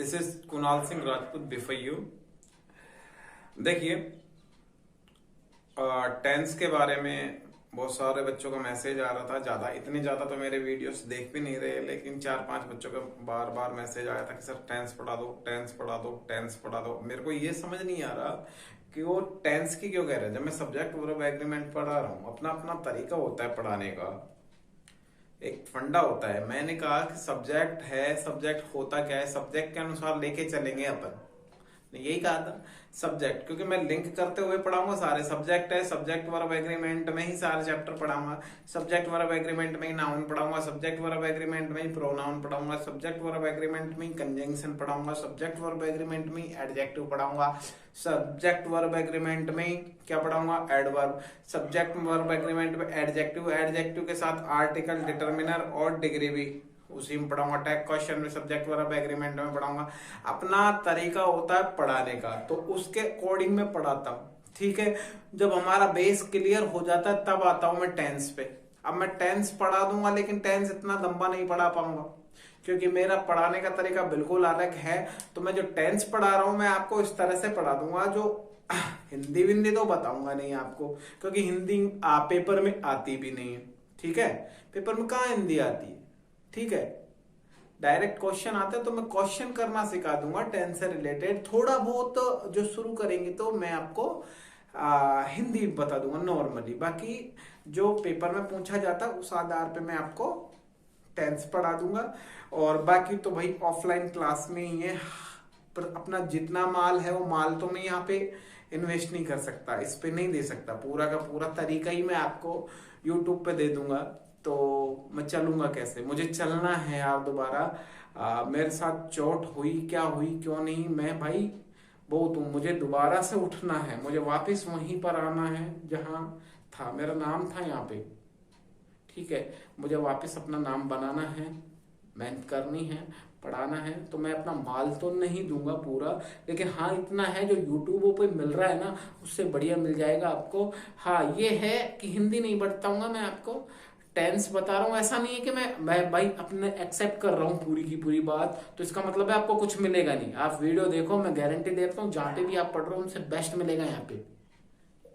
This is Kunal Singh Rajput before you. देखिए, tense के बारे में बहुत सारे बच्चों का मैसेज आ रहा था। इतने ज्यादा तो मेरे वीडियोस देख भी नहीं रहे, लेकिन 4-5 बच्चों का बार बार मैसेज आया था कि सर टेंस पढ़ा दो, टेंस पढ़ा दो, टेंस पढ़ा दो। मेरे को ये समझ नहीं आ रहा कि वो टेंस की क्यों कह रहे हैं। जब मैं सब्जेक्ट वर्ब एग्रीमेंट पढ़ा रहा हूँ, अपना अपना तरीका होता है पढ़ाने का, एक फंडा होता है। मैंने कहा कि सब्जेक्ट है, सब्जेक्ट होता क्या है, सब्जेक्ट के अनुसार लेके चलेंगे अपन। यही कहा था सब्जेक्ट, क्योंकि मैं लिंक करते हुए पढ़ाऊंगा। सारे सब्जेक्ट है, सब्जेक्ट वर्ब एग्रीमेंट में ही सारे चैप्टर पढ़ाऊंगा। सब्जेक्ट वर्ब एग्रीमेंट में ही नाउन पढ़ाऊंगा, सब्जेक्ट वर्ब एग्रीमेंट में ही प्रोनाउन पढ़ाऊंगा, सब्जेक्ट वर्ब एग्रीमेंट में ही कंजंक्शन पढ़ाऊंगा, सब्जेक्ट वर्ब एग्रीमेंट में ही एडजेक्टिव पढ़ाऊंगा, सब्जेक्ट वर्ब एग्रीमेंट में ही क्या पढ़ाऊंगा, एडवर्ब, सब्जेक्ट वर्ब एग्रीमेंट में एडजेक्टिव, एडजेक्टिव के साथ आर्टिकल, डिटर्मिनर और डिग्री भी उसी में पढ़ाऊंगा। टैग क्वेश्चन में सब्जेक्ट वर्ब एग्रीमेंट में पढ़ाऊंगा। अपना तरीका होता है पढ़ाने का, तो उसके अकॉर्डिंग में पढ़ाता हूँ। ठीक है, जब हमारा बेस क्लियर हो जाता है तब आता हूं मैं टेंस पे। अब मैं टेंस पढ़ा दूंगा, लेकिन टेंस इतना लंबा नहीं पढ़ा पाऊंगा, क्योंकि मेरा पढ़ाने का तरीका बिल्कुल अलग है। तो मैं जो टेंस पढ़ा रहा हूं, मैं आपको इस तरह से पढ़ा दूंगा। जो हिंदी विंदी तो बताऊंगा नहीं आपको, क्योंकि हिंदी पेपर में आती भी नहीं है। ठीक है, पेपर में कहाँ हिंदी आती है। ठीक है, डायरेक्ट क्वेश्चन आते हैं तो मैं क्वेश्चन करना सिखा दूंगा टेंस से रिलेटेड। थोड़ा बहुत जो शुरू करेंगे तो मैं आपको हिंदी बता दूंगा नॉर्मली। बाकी जो पेपर में पूछा जाता है उस आधार पे मैं आपको टेंस पढ़ा दूंगा। और बाकी तो भाई ऑफलाइन क्लास में ही है। पर अपना जितना माल है वो माल तो मैं यहाँ पे इन्वेस्ट नहीं कर सकता, इस पे नहीं दे सकता। पूरा का पूरा तरीका ही मैं आपको यूट्यूब पे दे दूंगा। तो मैं चलूंगा कैसे, मुझे चलना है यार दोबारा। मेरे साथ चोट हुई, क्या हुई क्यों नहीं, मैं भाई बहुत हूँ। मुझे दोबारा से उठना है, मुझे वापस वहीं पर आना है जहां था, मेरा नाम था यहाँ पे। ठीक है, मुझे वापस अपना नाम बनाना है, मेहनत करनी है, पढ़ाना है। तो मैं अपना माल तो नहीं दूंगा पूरा, लेकिन हाँ इतना है जो यूट्यूब पे मिल रहा है ना, उससे बढ़िया मिल जाएगा आपको। हाँ ये है कि हिंदी नहीं बताऊंगा मैं आपको, टेंस बता रहा हूँ। ऐसा नहीं है कि मैं भाई अपने एक्सेप्ट कर रहा हूँ पूरी की पूरी बात, तो इसका मतलब है आपको कुछ मिलेगा नहीं। आप वीडियो देखो, मैं गारंटी देता हूँ जहाँ पे भी आप पढ़ रहे हो उनसे बेस्ट मिलेगा। यहाँ पे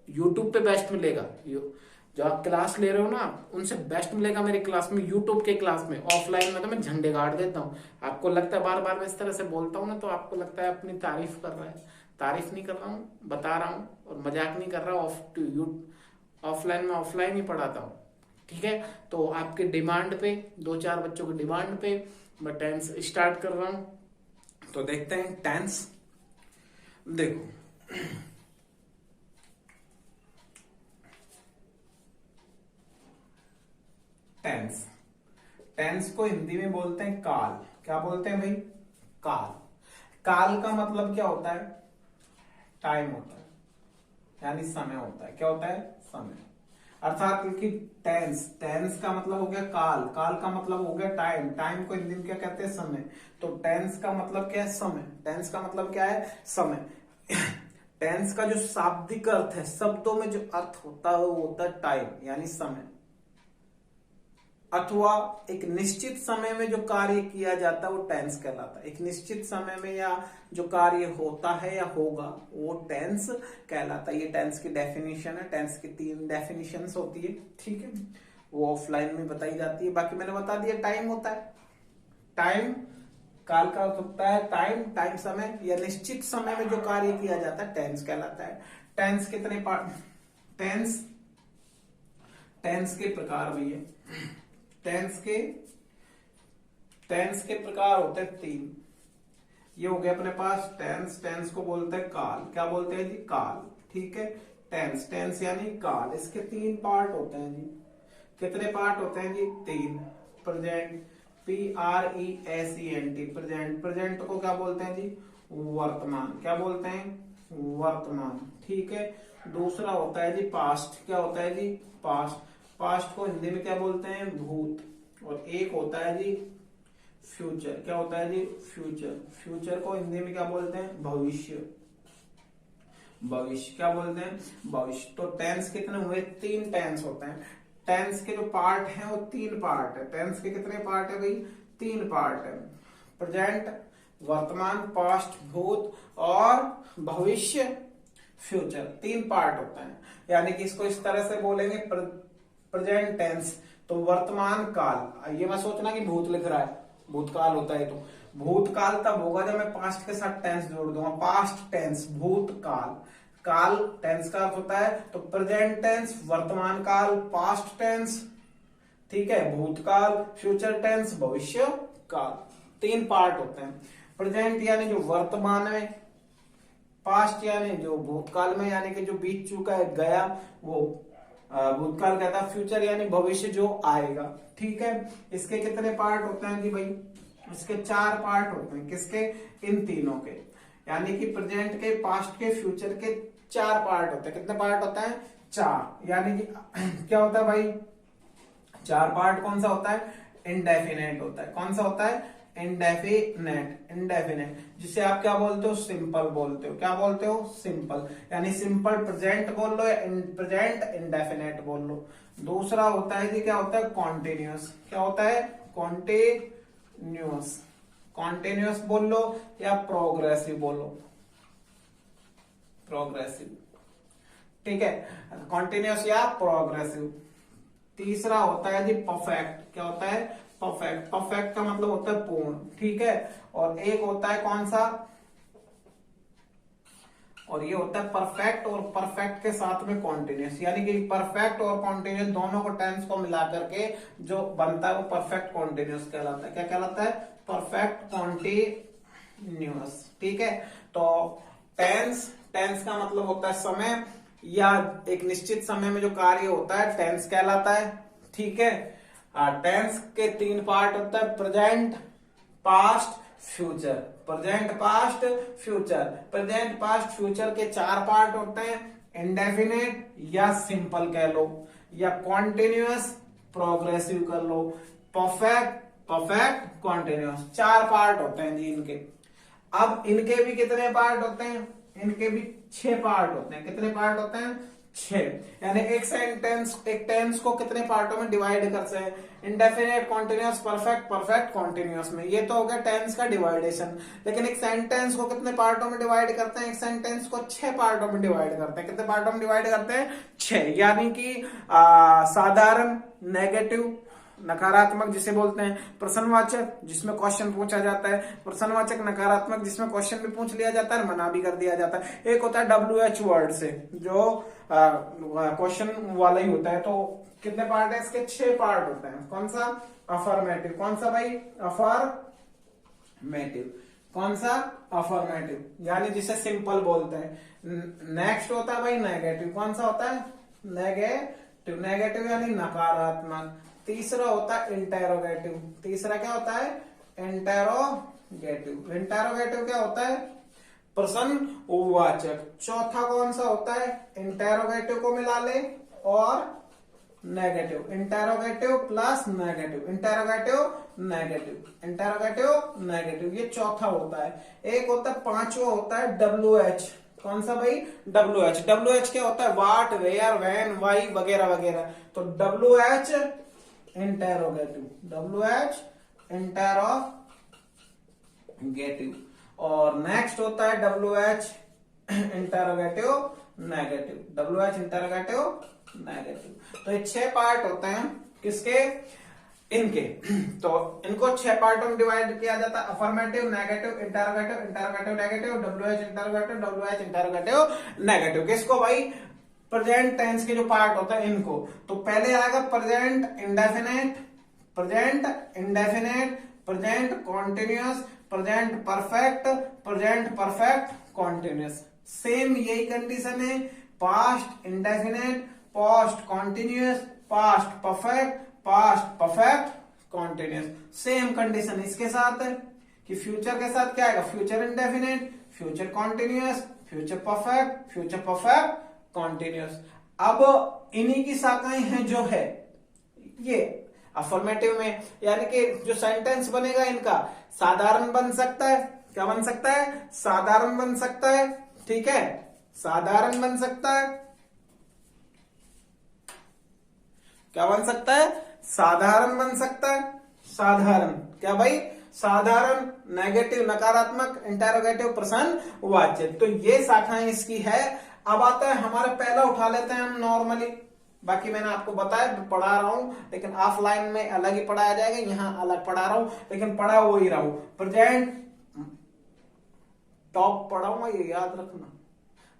यूट्यूब पे बेस्ट मिलेगा। जो आप क्लास ले रहे हो ना, उनसे बेस्ट मिलेगा मेरी क्लास में, यूट्यूब के क्लास में। ऑफलाइन में तो मैं झंडे गाड़ देता हूँ। आपको लगता है बार बार मैं इस तरह से बोलता हूँ ना, तो आपको लगता है अपनी तारीफ कर रहा है। तारीफ नहीं कर रहा हूँ, बता रहा हूँ, और मजाक नहीं कर रहा हूँ। ऑफलाइन में ऑफलाइन ही पढ़ाता हूँ। ठीक है, तो आपके डिमांड पे, 2-4 बच्चों की डिमांड पे मैं टेंस स्टार्ट कर रहा हूँ। तो देखते हैं टेंस। देखो, टेंस, टेंस को हिंदी में बोलते हैं काल। क्या बोलते हैं भाई? काल। काल का मतलब क्या होता है? टाइम होता है, यानी समय होता है। क्या होता है? समय। अर्थात कि टेंस, टेंस का मतलब हो गया काल, काल का मतलब हो गया टाइम, टाइम को हिंदी में क्या कहते हैं? समय। तो टेंस का मतलब क्या है? समय। टेंस का मतलब क्या है? समय। टेंस का जो शाब्दिक अर्थ है, शब्दों में जो अर्थ होता है वो होता है टाइम, यानी समय, अथवा एक निश्चित समय में जो कार्य किया जाता है वो टेंस कहलाता है। एक निश्चित समय में या जो कार्य होता है या होगा वो टेंस कहलाता है। ये टेंस की डेफिनेशन है। टेंस की 3 डेफिनेशंस होती है। ठीक है, वो ऑफलाइन में बताई जाती है। बाकी मैंने बता दिया, टाइम होता है, टाइम काल का होता है टाइम, टाइम समय, या निश्चित समय में जो कार्य किया जाता है टेंस कहलाता है। टेंस कितने पार्ट? टेंस, टेंस के प्रकार भी है। टेंस के प्रकार होते हैं 3। ये हो गया अपने पास टेंस। टेंस को बोलते हैं काल। क्या बोलते हैं जी? काल। ठीक है, टेंस, टेंस यानी काल। इसके 3 पार्ट होते हैं जी। कितने पार्ट होते हैं जी? 3। Present, PRESENT, present. प्रेजेंट को क्या बोलते हैं जी? वर्तमान। क्या बोलते हैं? वर्तमान। ठीक है, दूसरा होता है जी पास्ट। क्या होता है जी? पास्ट। पास्ट को हिंदी में क्या बोलते हैं? भूत। और एक होता है जी फ्यूचर। क्या होता है जी? फ्यूचर। फ्यूचर को हिंदी में क्या बोलते हैं? भविष्य। भविष्य। क्या बोलते हैं? भविष्य। तो टेंस कितने हुए? 3 टेंस होते हैं। टेंस के जो पार्ट हैं वो 3 पार्ट है। टेंस के कितने पार्ट है भाई? 3 पार्ट है। प्रेजेंट, वर्तमान, पास्ट, भूत और भविष्य, फ्यूचर, 3 पार्ट होता है। यानी कि इसको इस तरह से बोलेंगे प्रेजेंट टेंस, तो वर्तमान काल। ये मत सोचना कि भूत लिख रहा है, भूतकाल होता है, तो भूतकाल तब होगा जब मैं पास्ट के साथ टेंस जोड़ दूंगा। पास्ट टेंस भूतकाल, काल टेंस का अर्थ होता है, तो प्रेजेंट टेंस वर्तमान काल, पास्ट टेंस ठीक है भूतकाल, फ्यूचर टेंस भविष्य काल। 3 पार्ट होते हैं। प्रेजेंट यानी जो वर्तमान में, पास्ट यानी जो भूतकाल में यानी कि जो बीत चुका है गया वो भूतकाल कहता है, फ्यूचर यानी भविष्य जो आएगा। ठीक है, इसके कितने पार्ट होते हैं जी भाई? इसके 4 पार्ट होते हैं। किसके? इन तीनों के, यानी कि प्रेजेंट के, पास्ट के, फ्यूचर के 4 पार्ट होते हैं। कितने पार्ट होते हैं? 4। यानी कि क्या होता है भाई? 4 पार्ट। कौन सा होता है? इनडेफिनेट होता है। कौन सा होता है? इंडेफिनेट। इंडेफिनेट जिसे आप क्या बोलते हो? सिंपल बोलते हो। क्या बोलते हो? सिंपल। यानी सिंपल प्रेजेंट बोल लो या प्रेजेंट इंडेफिनेट बोल लो। दूसरा होता है जी, क्या होता है? कॉन्टिन्यूअस। क्या होता है? कॉन्टिन्यूअस। कॉन्टिन्यूअस बोल लो या प्रोग्रेसिव बोलो। प्रोग्रेसिव, ठीक है, कॉन्टिन्यूअस या प्रोग्रेसिव। तीसरा होता है जी परफेक्ट। क्या होता है? परफेक्ट। परफेक्ट का मतलब होता है पूर्ण। ठीक है, और एक होता है कौन सा? और ये होता है परफेक्ट, और परफेक्ट के साथ में कॉन्टिन्यूअस। यानी कि परफेक्ट और कॉन्टिन्यूअस दोनों को टेंस को मिला करके जो बनता है वो परफेक्ट कॉन्टिन्यूअस कहलाता है। क्या कहलाता है? Perfect continuous. ठीक है, तो टेंस, टेंस का मतलब होता है समय या एक निश्चित समय में जो कार्य होता है टेंस कहलाता है। ठीक है, टेंस के 3 पार्ट होता है, present, past, future. Present, past, future. Present, past, future के 4 पार्ट होते हैं, इंडेफिनेट या सिंपल कह लो, या कॉन्टिन्यूअस, प्रोग्रेसिव कर लो, परफेक्ट, परफेक्ट, कॉन्टिन्यूअस। 4 पार्ट होते हैं जी इनके। अब इनके भी कितने पार्ट होते हैं? इनके भी 6 पार्ट होते हैं। कितने पार्ट होते हैं? 6। यानी एक सेंटेंस, एक टेंस को कितने पार्टों में डिवाइड कर सकते हैं? Indefinite, continuous, perfect, perfect, continuous में। ये तो हो गया टेंस का डिवाइडेशन। लेकिन एक सेंटेंस को कितने पार्टों में डिवाइड करते हैं? एक सेंटेंस को 6 पार्टों में डिवाइड करते हैं। कितने पार्टों में डिवाइड करते हैं? 6। यानी कि साधारण, नेगेटिव, नकारात्मक जिसे बोलते हैं, प्रश्नवाचक जिसमें क्वेश्चन पूछा जाता है, प्रश्नवाचक, नकारात्मक जिसमें क्वेश्चन भी पूछ लिया जाता है, मना भी कर दिया जाता है। एक होता है WH वर्ड से जो क्वेश्चन वाला ही होता है। तो कितने पार्ट है इसके? 6 पार्ट होते हैं। कौन सा? अफर्मेटिव। कौन सा भाई? अफर्मेटिव। कौन सा? अफर्मेटिव, यानी जिसे सिंपल बोलते हैं। नेक्स्ट होता है भाई नेगेटिव। कौन सा होता है? नेगेटिव। नेगेटिव यानी नकारात्मक। तीसरा होता है इंटेरोगेटिव। तीसरा क्या होता है? इंटेरोगेटिव। इंटेरोगेटिव क्या होता है? प्रश्नवाचक। चौथा कौन सा होता है? इंटेरोगेटिव को मिला ले और negative. Interrogative plus negative, interrogative negative, interrogative negative, ये चौथा होता है। एक होता है, पांचवा होता है WH। कौन सा भाई? WH। WH क्या होता है? वाट, वेयर, व्हेन, व्हाई वगैरह वगैरह। तो WH इंटेरोगेटिव। WH interrogative. और नेक्स्ट होता है WH interrogative negative. WH interrogative negative. तो ये 6 पार्ट होते हैं किसके? इनके। तो इनको 6 पार्टों में डिवाइड किया जाता है, affirmative, negative, interrogative, interrogative negative, WH interrogative, WH interrogative negative. किसको भाई? प्रेजेंट टेंस के जो पार्ट होता है इनको। तो पहले आएगा present indefinite, present indefinite, present continuous, present perfect, present perfect continuous. Same यही कंडीशन है, past indefinite, past continuous, past perfect, past perfect continuous. Same condition इसके साथ है कि फ्यूचर के साथ क्या आएगा? Future indefinite, future continuous, future perfect, future perfect continuous. अब इन्हीं की शाखाएं हैं जो है ये अफर्मेटिव में, यानी कि जो सेंटेंस बनेगा इनका साधारण बन सकता है। क्या बन सकता है? साधारण बन सकता है। ठीक है, साधारण बन सकता है। क्या बन सकता है? साधारण बन सकता है। साधारण क्या भाई? साधारण, नेगेटिव नकारात्मक, इंटेरोगेटिव प्रश्नवाच्य। तो ये शाखाएं इसकी है। अब आता है हमारे, पहला उठा लेते हैं हम नॉर्मली, बाकी मैंने आपको बताया पढ़ा रहा हूं, लेकिन ऑफलाइन में अलग ही पढ़ाया जाएगा, यहां अलग पढ़ा रहा हूं, लेकिन पढ़ा वो ही रहा हूं। प्रेजेंट टॉप पढ़ाऊंगा, ये याद रखना,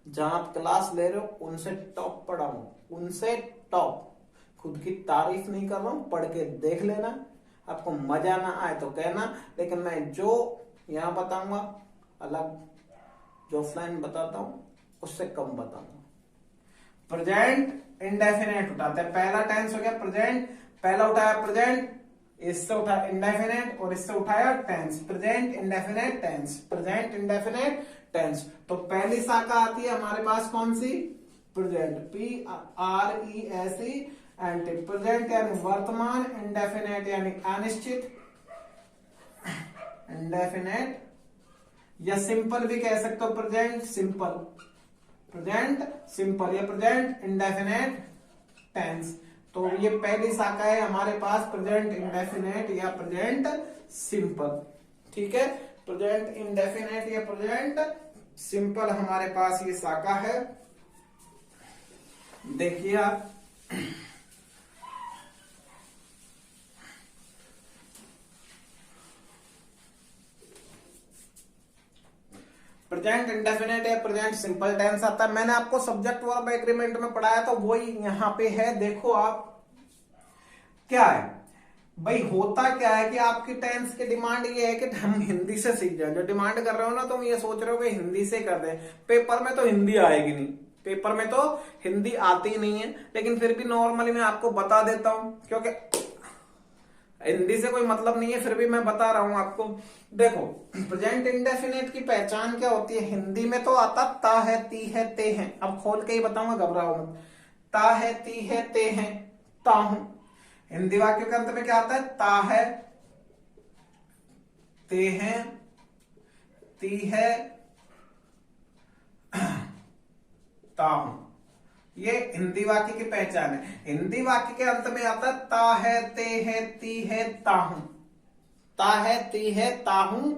जहां आप क्लास ले रहे हो उनसे टॉप पढ़ाऊंगा, उनसे टॉप। खुद की तारीफ नहीं कर रहा हूं, पढ़ के देख लेना, आपको मजा ना आए तो कहना, लेकिन मैं जो यहां बताऊंगा अलग, जो ऑफलाइन बताता हूं उससे कम बताऊंगा। प्रेजेंट इंडेफिनेट उठाते हैं, पहला टेंस हो गया प्रेजेंट, पहला उठाया प्रेजेंट, इससे उठाया इंडेफिनेट और इससे उठाया tense. Present indefinite tense, present indefinite tense. तो पहली शाखा आती है हमारे पास कौन सी? प्रेजेंट, PRESE एंटी। प्रेजेंट यानी वर्तमान, इंडेफिनेट यानी अनिश्चित, इंडेफिनेट, या सिंपल भी कह सकते हो, प्रेजेंट सिंपल, प्रेजेंट सिंपल या प्रेजेंट इंडेफिनेट टेंस। तो ये पहली शाखा है हमारे पास, प्रेजेंट इंडेफिनेट या प्रेजेंट सिंपल। ठीक है, प्रेजेंट इंडेफिनेट या प्रेजेंट सिंपल हमारे पास ये शाखा है। देखिए आप, प्रेजेंट इंडेफिनेट या प्रेजेंट सिंपल टेंस आता है। मैंने आपको सब्जेक्ट वर्ब एग्रीमेंट में पढ़ाया था, वही यहां पे है। देखो आप, क्या है भाई, होता क्या है कि आपकी टेंस की डिमांड ये है कि हम हिंदी से सीख जाए। जो डिमांड कर रहे हो ना, तुम ये सोच रहे हो कि हिंदी से कर दें, पेपर में तो हिंदी आएगी नहीं, पेपर में तो हिंदी आती ही नहीं है, लेकिन फिर भी नॉर्मली मैं आपको बता देता हूं, क्योंकि हिंदी से कोई मतलब नहीं है, फिर भी मैं बता रहा हूं आपको। देखो, प्रेजेंट इंडेफिनेट की पहचान क्या होती है? हिंदी में तो आता ता है, ती है, ते हैं। अब खोल के ही बताऊंगा, घबराओ मत। ता है, ती है, ते हैं, ता हूं। हिंदी वाक्य के अंत में क्या आता है? ता है, ते हैं, ती है, ता हूं। ये हिंदी वाक्य की पहचान है। हिंदी वाक्य के अंत में आता है ता है, ते है, ती है, ता हूं। ता है, ती है, ता हूं,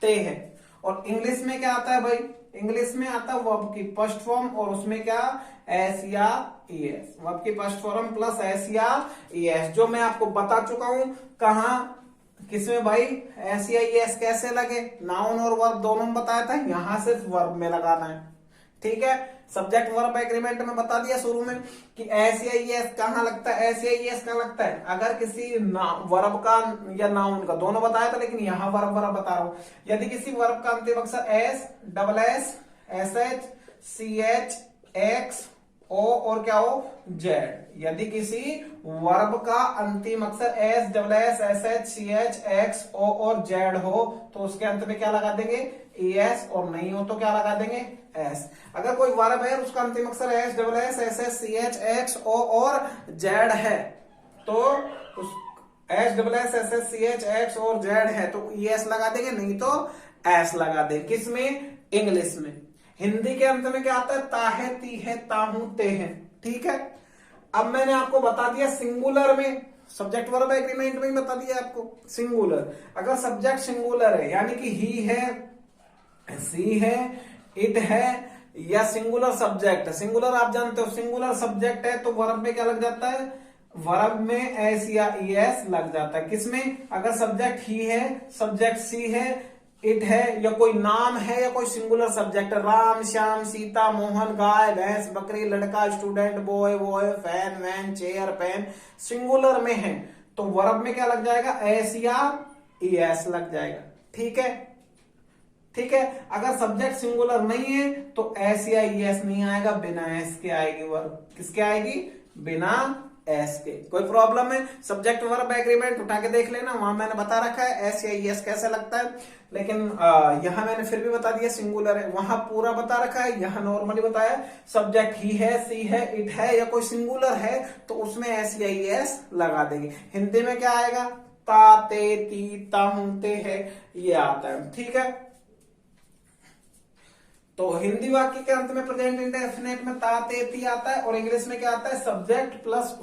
ते है। और इंग्लिश में क्या आता है भाई? इंग्लिश में आता है वर्ब की फर्स्ट फॉर्म, और उसमें क्या? एस या ईएस। वर्ब की फर्स्ट फॉर्म प्लस एस या ईएस, जो मैं आपको बता चुका हूं। कहा, किसमें भाई? एस या ईएस कैसे लगे? नाउन और वर्ब दोनों में बताया था, यहां सिर्फ वर्ब में लगाना है। ठीक है, सब्जेक्ट वर्ब एग्रीमेंट में बता दिया शुरू में कि एस या ईएस कहां लगता है, एस या ईएस कहां लगता है अगर किसी वर्ब का या नाउन का, दोनों बताया था, लेकिन यहां वर्ब बता रहा हूं। यदि किसी वर्ब का अंतिम अक्षर S, double S, S H, C H, X, O और क्या हो? जेड। यदि किसी वर्ब का अंतिम अक्षर S, double S, S H, C H, X, O और जेड हो, तो उसके अंत में क्या लगा देंगे? एस। और नहीं हो तो क्या लगा देंगे? एस। अगर कोई वर्ब है, उसका अंतिम अक्षर S, double S, S H, C H, X, O और जेड है, तो उस S, double S, S H, C H, X और जेड है, तो एस लगा देंगे, नहीं तो एस लगा देंगे। किसमें? इंग्लिश में। हिंदी के अंत में क्या आता है? ता है, ती है, ता हूं, ते हैं। ठीक है, अब मैंने आपको बता दिया सिंगुलर में, सब्जेक्ट वर्ब एग्रीमेंट में ही बता दिया आपको सिंगुलर। अगर सब्जेक्ट सिंगुलर है, यानी कि ही है, सी है, इट है, या सिंगुलर सब्जेक्ट है। सिंगुलर आप जानते हो, सिंगुलर सब्जेक्ट है तो वर्ब में क्या लग जाता है? वर्ब में एस या ईएस लग जाता है। किसमें? अगर सब्जेक्ट ही है, सब्जेक्ट सी है, इट है, या कोई नाम है, या कोई सिंगुलर सब्जेक्ट, राम, श्याम, सीता, मोहन, गाय, भैंस, बकरी, लड़का, student, boy, fan, van, chair, pen, singular में है तो वर्ब में क्या लग जाएगा? एस या ईएस लग जाएगा। ठीक है, ठीक है। अगर सब्जेक्ट सिंगुलर नहीं है तो एस या ईएस नहीं आएगा, बिना एस के आएगी वर्ब। किसके आएगी? बिना एस के। कोई प्रॉब्लम है? सब्जेक्ट वर्ब एग्रीमेंट उठा के देख लेना, वहां मैंने बता रखा है एस या ईएस कैसे लगता है, लेकिन यहां मैंने फिर भी बता दिया सिंगुलर है, वहां पूरा बता रखा है, यहां नॉर्मली बताया। सब्जेक्ट ही है, सी है, इट है, या कोई सिंगुलर है तो उसमें एस या ईएस लगा देंगे। हिंदी में क्या आएगा? ता, ते, ती, ता हूं, ते है, ये आता है। ठीक है, तो हिंदी वाक्य के अंत में प्रेजेंट इंडेफिनिट में ता ते ती आता है और इंग्लिश में क्या आता है सब्जेक्ट प्लस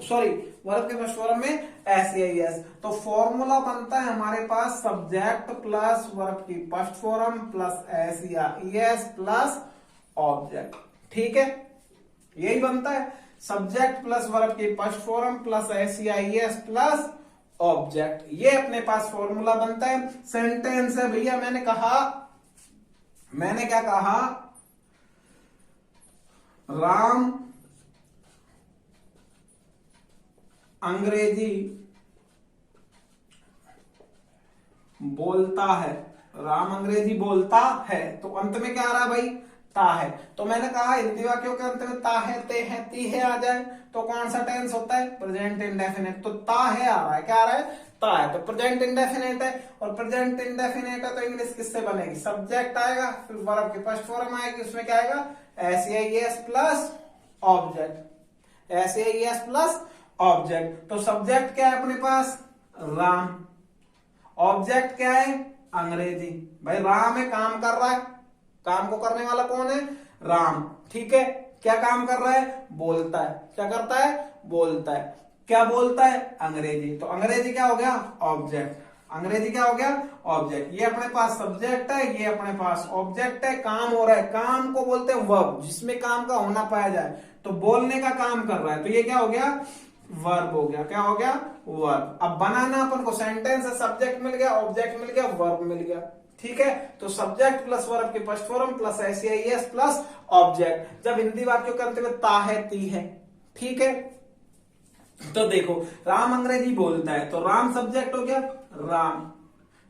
वर्ब के फर्स्ट फॉर्म में एस या एस। तो फॉर्मूला बनता है हमारे पास सब्जेक्ट प्लस वर्ब की फर्स्ट फॉर्म प्लस एस या एस प्लस ऑब्जेक्ट। ठीक है, यही बनता है सब्जेक्ट प्लस वर्ब की फर्स्ट फॉर्म प्लस एस या एस प्लस ऑब्जेक्ट। ये अपने पास फॉर्मूला बनता है। सेंटेंस है भैया, मैंने क्या कहा, राम अंग्रेजी बोलता है, राम अंग्रेजी बोलता है। तो अंत में क्या आ रहा है भाई, ता है। तो मैंने कहा हिंदी वाक्यों के अंत में ता है, ते है, ती है आ जाए तो कौन सा टेंस होता है, प्रेजेंट इंडेफिनिट। तो ता है आ रहा है, क्या आ रहा है, ता है, तो प्रेजेंट इंडेफिनिट है। और प्रेजेंट इंडेफिनिट है तो इंग्लिश किससे बनेगी, सब्जेक्ट आएगा, फिर वर्ब की फर्स्ट फॉर्म आएगी, उसमें क्या आएगा एस या एस प्लस ऑब्जेक्ट, एस या एस प्लस ऑब्जेक्ट। तो सब्जेक्ट क्या है अपने पास, राम, ऑब्जेक्ट क्या है, अंग्रेजी। भाई राम है, काम कर रहा है, काम को करने वाला कौन है, राम। ठीक है, क्या काम कर रहा है, बोलता है, क्या करता है, बोलता है, क्या बोलता है, अंग्रेजी। तो अंग्रेजी क्या हो गया, ऑब्जेक्ट, अंग्रेजी क्या हो गया, ऑब्जेक्ट। ये अपने पास सब्जेक्ट है, ये अपने पास ऑब्जेक्ट है। काम हो रहा है, काम को बोलते हैं वर्ब, जिसमें काम का होना पाया जाए। तो बोलने का काम कर रहा है, तो ये क्या हो गया, वर्ब हो गया। क्या हो गया, वर्ब। अब बनाना अपन को सेंटेंस है, सब्जेक्ट मिल गया, ऑब्जेक्ट मिल गया, वर्ब मिल गया। ठीक है, तो सब्जेक्ट प्लस वर्ब की फर्स्ट फॉर्म प्लस एस या एस प्लस ऑब्जेक्ट। जब हिंदी वाक्यों के अंत में ता है, ती है। ठीक है, तो देखो राम अंग्रेजी बोलता है, तो राम सब्जेक्ट हो गया, राम।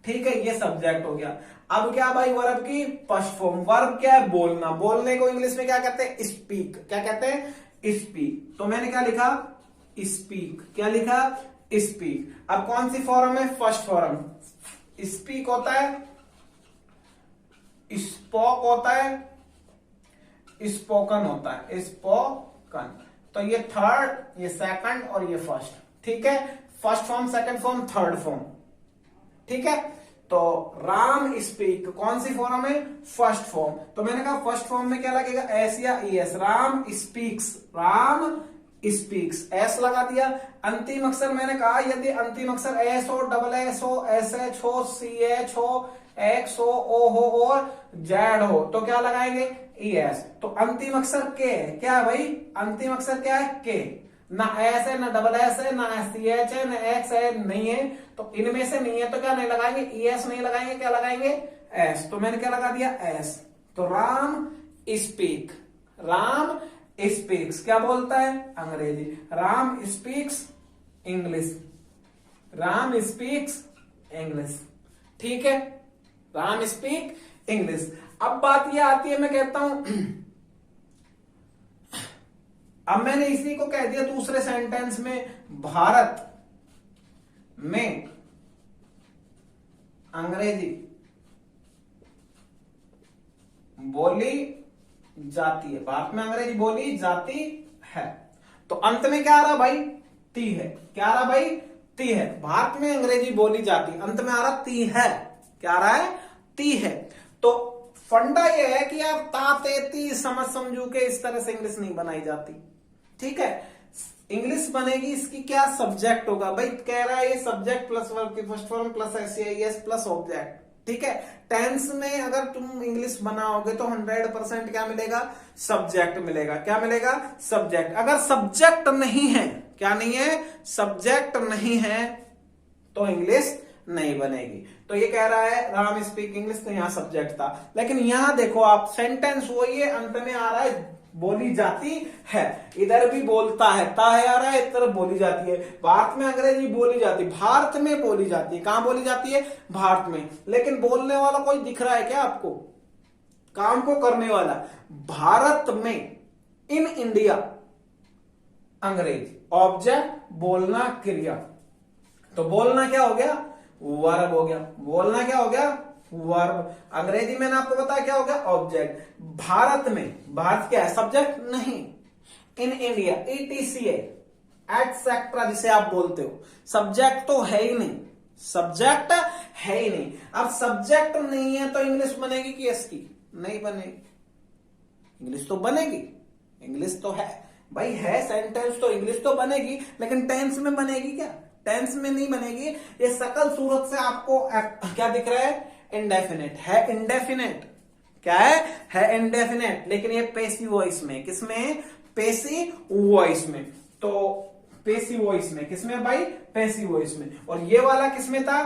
ठीक है, ये सब्जेक्ट हो गया। अब क्या भाई, वर्ब की फर्स्ट फॉर्म। वर्ब क्या है, बोलना। बोलने को इंग्लिश में क्या कहते हैं, स्पीक। क्या कहते हैं, स्पीक। तो मैंने क्या लिखा, स्पीक। क्या लिखा, स्पीक। अब कौन सी फॉर्म है, फर्स्ट फॉर्म। स्पीक होता है, स्पोक होता है, स्पोकन होता है, स्पोकन। तो ये थर्ड, ये सेकंड और ये फर्स्ट। ठीक है, first form, second form, third form. ठीक है, तो राम स्पीक कौन सी फॉर्म है, फर्स्ट फॉर्म। तो मैंने कहा फर्स्ट फॉर्म में क्या लगेगा, एस या S. Ram speaks, Ram speaks, S लगा दिया। अंतिम अक्षर मैंने कहा यदि अंतिम अक्षर एस हो, डबल एस हो, एस एच हो, सी एच हो, एक्स हो, ओ हो और जेड हो, तो क्या लगाएंगे, एस। तो अंतिम अक्षर के है, क्या है भाई, अंतिम अक्षर क्या है, के। ना एस है, ना डबल एस है, ना सी एच है, ना एक्स है, नहीं है। तो इनमें से नहीं है तो क्या नहीं लगाएंगे, एस नहीं लगाएंगे, क्या लगाएंगे, एस। तो मैंने क्या लगा दिया, एस। तो राम स्पीक, राम स्पीक्स, क्या बोलता है, अंग्रेजी। Ram speaks English, Ram speaks English. ठीक है, राम स्पीक इंग्लिश। अब बात यह आती है, मैं कहता हूं अब मैंने इसी को कह दिया दूसरे सेंटेंस में, भारत में अंग्रेजी बोली जाती है, भारत में अंग्रेजी बोली जाती है। तो अंत में क्या आ रहा भाई, ती है। क्या आ रहा भाई, ती है। भारत में अंग्रेजी बोली जाती है, अंत में आ रहा ती है। क्या आ रहा है, ती है। तो फंडा यह है कि आप ता ते ती समझ समझू के इस तरह से इंग्लिश नहीं बनाई जाती। ठीक है, इंग्लिश बनेगी, इसकी क्या सब्जेक्ट होगा भाई, कह रहा है ये सब्जेक्ट प्लस वर्ब की first form plus S plus object. ठीक है, टेंस में अगर तुम इंग्लिश बनाओगे तो 100% क्या मिलेगा, सब्जेक्ट मिलेगा। क्या मिलेगा, सब्जेक्ट। अगर सब्जेक्ट नहीं है, क्या नहीं है, सब्जेक्ट नहीं है, तो इंग्लिश नहीं बनेगी। तो ये कह रहा है राम स्पीक इंग्लिश, तो यहां सब्जेक्ट था। लेकिन यहां देखो आप, सेंटेंस वही है, अंत में आ रहा है बोली जाती है। इधर भी बोलता है, ता है आ रहा है, इधर बोली जाती है। भारत में अंग्रेजी बोली जाती है, भारत में बोली जाती है। कहां बोली जाती है, भारत में। लेकिन बोलने वाला कोई दिख रहा है क्या आपको, काम को करने वाला। भारत में, इन इंडिया अंग्रेजी, ऑब्जेक्ट बोलना क्रिया। तो बोलना क्या हो गया, वर्ब हो गया। बोलना क्या हो गया, वर्ब। अंग्रेजी में ना आपको बताया क्या हो गया, ऑब्जेक्ट। भारत में, भारत क्या है, सब्जेक्ट नहीं। इन इंडिया, ETCA, एटसेट्रा जिसे आप बोलते हो, सब्जेक्ट तो है ही नहीं, सब्जेक्ट है ही नहीं। अब सब्जेक्ट नहीं है तो इंग्लिश बनेगी कि एस की, नहीं बनेगी। इंग्लिश तो बनेगी, इंग्लिश तो है भाई, है सेंटेंस तो इंग्लिश तो बनेगी, लेकिन टेंस में बनेगी क्या? टेंस में नहीं बनेगी। ये सकल सूरत से आपको क्या दिख रहा है? इंडेफिनेट है, इंडेफिनेट क्या है इंडेफिनेट। लेकिन ये पेसिव वॉइस में, किसमें? पेसिव वॉइस में। तो पेसिव वॉइस में किसमें भाई? पेसिव वॉइस में। और ये वाला किसमें था?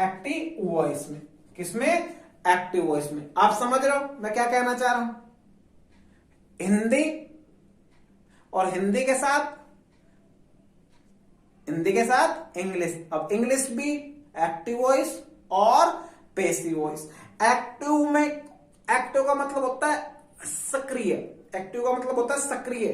एक्टिव वॉइस में। किसमें? एक्टिव वॉइस में। आप समझ रहे हो मैं क्या कहना चाह रहा हूं? हिंदी और हिंदी के साथ इंग्लिश। अब इंग्लिश भी एक्टिव वॉइस और पेसिव वॉइस। एक्टिव में, एक्टिव का मतलब होता है सक्रिय, एक्टिव का मतलब होता है सक्रिय,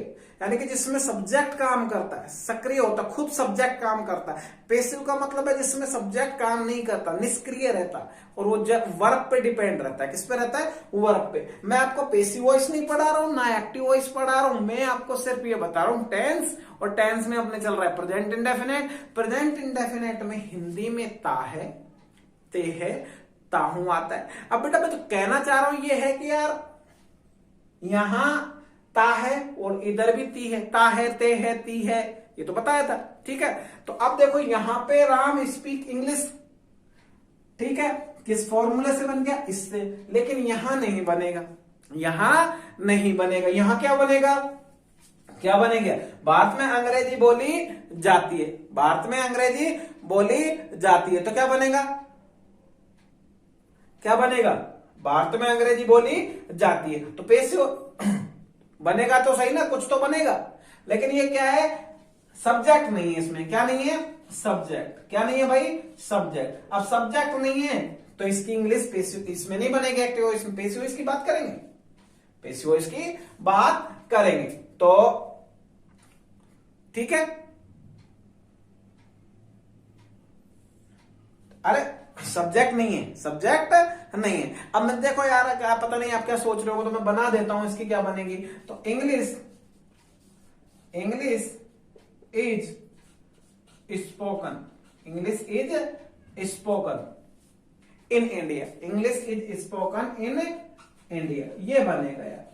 यानी कि जिसमें सब्जेक्ट काम करता है, सक्रिय होता है, खुद सब्जेक्ट काम करता है। पेसिव का मतलब है जिसमें सब्जेक्ट काम नहीं करता, निष्क्रिय रहता और वो वर्ब पे डिपेंड रहता है। किस पे रहता है? वर्ब पे। मैं आपको पेसिव वॉइस नहीं पढ़ा रहा हूं, ना एक्टिव वॉइस पढ़ा रहा हूं, मैं आपको सिर्फ ये बता रहा हूं टेंस। और टेंस में अपने चल रहा है प्रेजेंट इंडेफिनेट। प्रेजेंट इंडेफिनेट में हिंदी में ता है, ते है, ताहू आता है। अब बेटा मैं तो कहना चाह रहा हूं ये है कि यार यहां ता है और इधर भी ती है, ता है, ते है, ती है, ये तो बताया था। ठीक है, तो अब देखो यहां पे राम स्पीक इंग्लिश, ठीक है, किस फॉर्मूले से बन गया? इससे। लेकिन यहां नहीं बनेगा, यहां नहीं बनेगा। यहां क्या बनेगा? क्या बनेगा? भारत में अंग्रेजी बोली जाती है, भारत में अंग्रेजी बोली जाती है, तो क्या बनेगा? क्या बनेगा? भारत में अंग्रेजी बोली जाती है, तो पेसिव बनेगा तो सही ना, कुछ तो बनेगा। लेकिन ये क्या है? सब्जेक्ट नहीं है इसमें। क्या नहीं है? सब्जेक्ट। क्या नहीं है भाई? सब्जेक्ट। अब सब्जेक्ट नहीं है तो इसकी इंग्लिश पेसिव इसमें नहीं बनेगी, एक्टिव वॉइस में। पेसिव वॉइस की बात करेंगे, पेसिव वॉइस की बात करेंगे। तो ठीक है, अरे सब्जेक्ट नहीं है, सब्जेक्ट नहीं है। अब मैं देखो यार, क्या पता नहीं आप क्या सोच रहे हो, तो मैं बना देता हूं इसकी क्या बनेगी। तो English, English is spoken, English is spoken in India, English is spoken in India, ये बनेगा यार।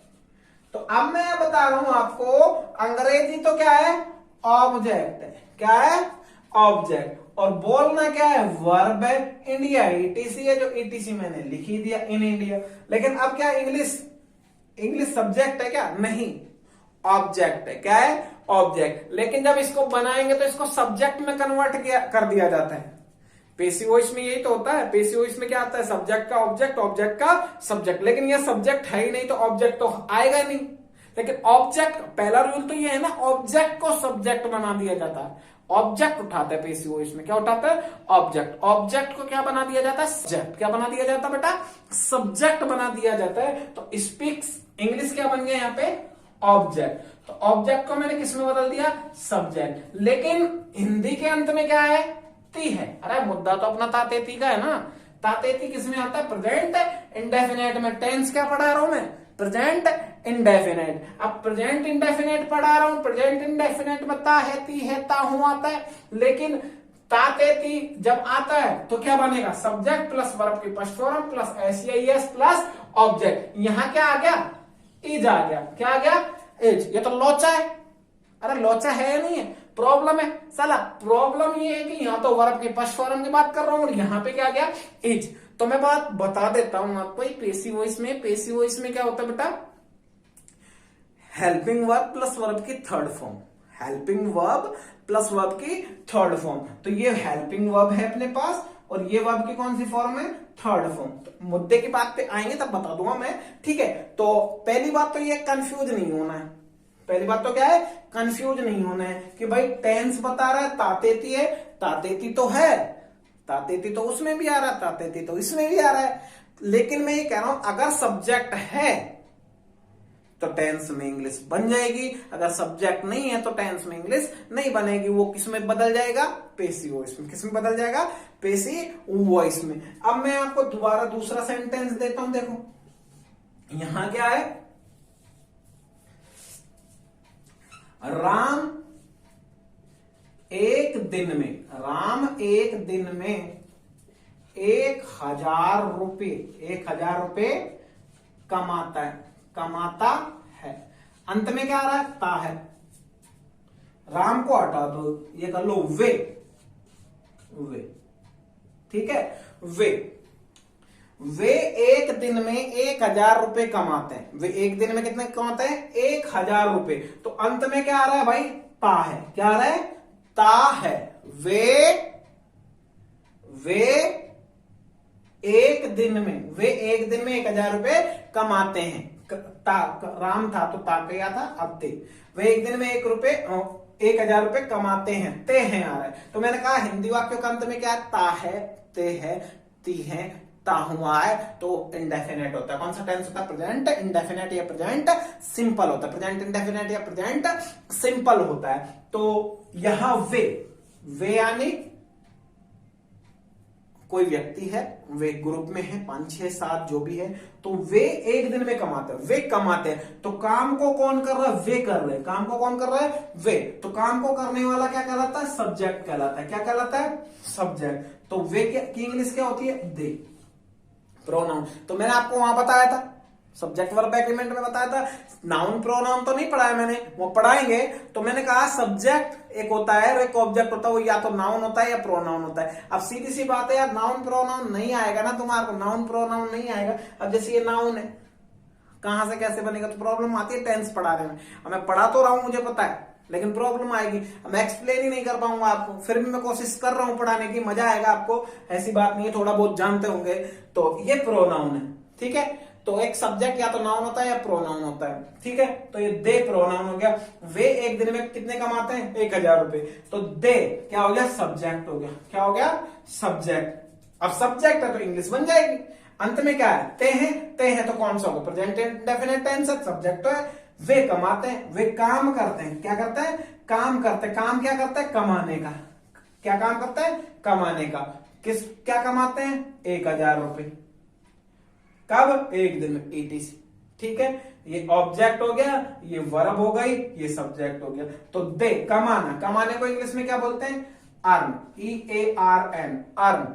तो अब मैं बता रहा हूं आपको, अंग्रेजी तो क्या है? ऑब्जेक्ट है। क्या है? ऑब्जेक्ट। और बोलना क्या है? वर्ब है। इंडिया ईटीसी है, जो ईटीसी मैंने लिख ही दिया, इन इंडिया। लेकिन अब क्या इंग्लिश, इंग्लिश सब्जेक्ट है क्या? नहीं, ऑब्जेक्ट है। क्या है? ऑब्जेक्ट। लेकिन जब इसको बनाएंगे तो इसको सब्जेक्ट में कन्वर्ट कर दिया जाता है। पेसिव वॉइस में यही तो होता है। पेसिव वॉइस में क्या आता है? सब्जेक्ट का ऑब्जेक्ट, ऑब्जेक्ट का सब्जेक्ट। लेकिन ये सब्जेक्ट है ही नहीं तो ऑब्जेक्ट तो आएगा ही नहीं। लेकिन ऑब्जेक्ट, पहला रूल तो ये है ना, ऑब्जेक्ट को सब्जेक्ट बना दिया जाता है। ऑब्जेक्ट उठाता है पेसिव वॉइस में, क्या उठाता है? ऑब्जेक्ट। ऑब्जेक्ट को क्या बना दिया जाता है? सब्जेक्ट। क्या बना दिया जाता है बेटा? सब्जेक्ट बना दिया जाता है। तो स्पीक्स इंग्लिश क्या बन गया यहाँ पे? ऑब्जेक्ट। तो ऑब्जेक्ट को मैंने किस में बदल दिया? सब्जेक्ट। लेकिन हिंदी के अंत में क्या है? ती है। अरे मुद्दा तो अपना तातेती का है ना। तातेती किस में आता है? प्रेजेंट इंडेफिनेट में। टेंस क्या पढ़ा रहा हूं मैं? Present indefinite. अब प्रेजेंट इंडेफिनेट पढ़ा रहा हूं, प्रेजेंट इंडेफिनेट में ता है, ती है, ताहू आता है। लेकिन तातेती जब आता है तो क्या बनेगा? सब्जेक्ट प्लस वर्ब की first form plus SES plus object. यहां क्या आ गया? इज आ गया। क्या आ गया? इज। ये तो लोचा है। अरे लोचा है या नहीं है? प्रॉब्लम है साला। प्रॉब्लम ये है कि यहां तो वर्ब की फर्स्ट फॉर्म की बात कर रहा हूं और यहां पे क्या गया? इज। तो मैं बात बता देता हूं आपको, पेसिव वॉइस में, पेसिव वॉइस में क्या होता है बेटा? हेल्पिंग वर्ब प्लस वर्ब की third form, helping verb plus verb की थर्ड फॉर्म। तो ये हेल्पिंग वर्ब है अपने पास और ये वर्ब की कौन सी फॉर्म है? Third form. तो मुद्दे की बात पे आएंगे तब बता दूंगा मैं, ठीक है। तो पहली बात तो ये कंफ्यूज नहीं होना है। पहली बात तो क्या है? कंफ्यूज नहीं होना है कि भाई टेंस बता रहा है, तातेती है, तातेती तो है, तातेती तो उसमें भी आ रहा है, तातेती तो इसमें भी आ रहा है। लेकिन मैं ये कह रहा हूं अगर सब्जेक्ट है तो टेंस में इंग्लिश बन जाएगी, अगर सब्जेक्ट नहीं है तो टेंस में इंग्लिश नहीं बनेगी। वो किस में बदल जाएगा? पेसिव वॉइस में। किस में बदल जाएगा? पेसिव वॉइस में। अब मैं आपको दोबारा दूसरा सेंटेंस देता हूं, देखो यहां क्या है? राम एक दिन में, राम एक दिन में 1000 रुपये, 1000 रुपये कमाता है, कमाता अंत में क्या आ रहा है? ता है। राम को हटा दो, ये कर लो वे। वे, ठीक है। वे एक दिन में 1,000 रुपए कमाते हैं। वे एक दिन में कितने कमाते हैं? 1,000 रुपए। तो अंत में क्या आ रहा है भाई? ता है। क्या आ रहा है? ता है। वे एक दिन में 1,000 रुपए कमाते हैं। राम था तो ता गया था, अब ते। वे एक दिन में 1,000 रुपए कमाते हैं। ते हैं आ रहा है। तो मैंने कहा हिंदी वाक्यों का अंत में क्या है? ता है, ते है, ती है, ता हुआ है, तो इंडेफिनेट होता है। कौन सा टेंस होता है? प्रेजेंट इंडेफिनेट या प्रेजेंट सिंपल होता है। प्रेजेंट इंडेफिनेट या प्रेजेंट सिंपल होता है। तो यहां वे यानी कोई व्यक्ति है, वे ग्रुप में है, 5, 6, 7 जो भी है, तो वे एक दिन में कमाते हैं। वे कमाते हैं, तो काम को कौन कर रहा है? वे कर रहे हैं। काम को कौन कर रहा है? वे। तो काम को करने वाला क्या कहलाता है? सब्जेक्ट कहलाता है। क्या कहलाता है? सब्जेक्ट। तो वे की इंग्लिश क्या होती है? दे। प्रोनाउन तो मैंने आपको वहां बताया था, सब्जेक्ट वर्ब एग्रीमेंट में बताया था। नाउन प्रोनाउन तो नहीं पढ़ाया मैंने, वो पढ़ाएंगे। तो मैंने कहा सब्जेक्ट एक होता है और एक ऑब्जेक्ट होता है, वो या तो नाउन होता है या प्रोनाउन होता है। अब सीधी सी बात है यार, नाउन प्रोनाउन नहीं आएगा ना तुम्हारे को, नाउन प्रोनाउन नहीं आएगा। अब जैसे ये नाउन है, कहां से कैसे बनेगा? तो प्रॉब्लम आती है टेंस पढ़ाने में। अब मैं पढ़ा तो रहा हूं, मुझे पता है, लेकिन प्रॉब्लम आएगी। मैं एक्सप्लेन ही नहीं कर पाऊंगा आपको, फिर भी मैं कोशिश कर रहा हूं पढ़ाने की, मजा आएगा आपको, ऐसी बात नहीं है, थोड़ा बहुत जानते होंगे। तो ये प्रोनाउन है, ठीक है। तो एक सब्जेक्ट या तो नाउन होता है या प्रोनाउन होता है, ठीक है। तो ये दे प्रोनाउन हो गया। वे एक दिन में कितने कमाते हैं? 1,000 रुपए। तो दे क्या हो गया? सब्जेक्ट हो गया। क्या हो गया? सब्जेक्ट। अब सब्जेक्ट है तो इंग्लिश बन जाएगी। अंत में क्या है? ते हैं तो कौन सा होगा? प्रेजेंट इंडेफिनिट टेंस है, सब्जेक्ट तो है। वे कमाते हैं, वे काम करते हैं। क्या करते हैं? काम करते हैं। काम क्या करते हैं? कमाने का। क्या काम करते हैं? कमाने का। क्या कमाते हैं? 1,000 रुपए। कब? एक दिन में, ETC, ठीक है। ये ऑब्जेक्ट हो गया, ये वर्ब हो गई, ये सब्जेक्ट हो गया। तो दे कमाना, कमाने को इंग्लिश में क्या बोलते हैं? Earn, EARN, earn.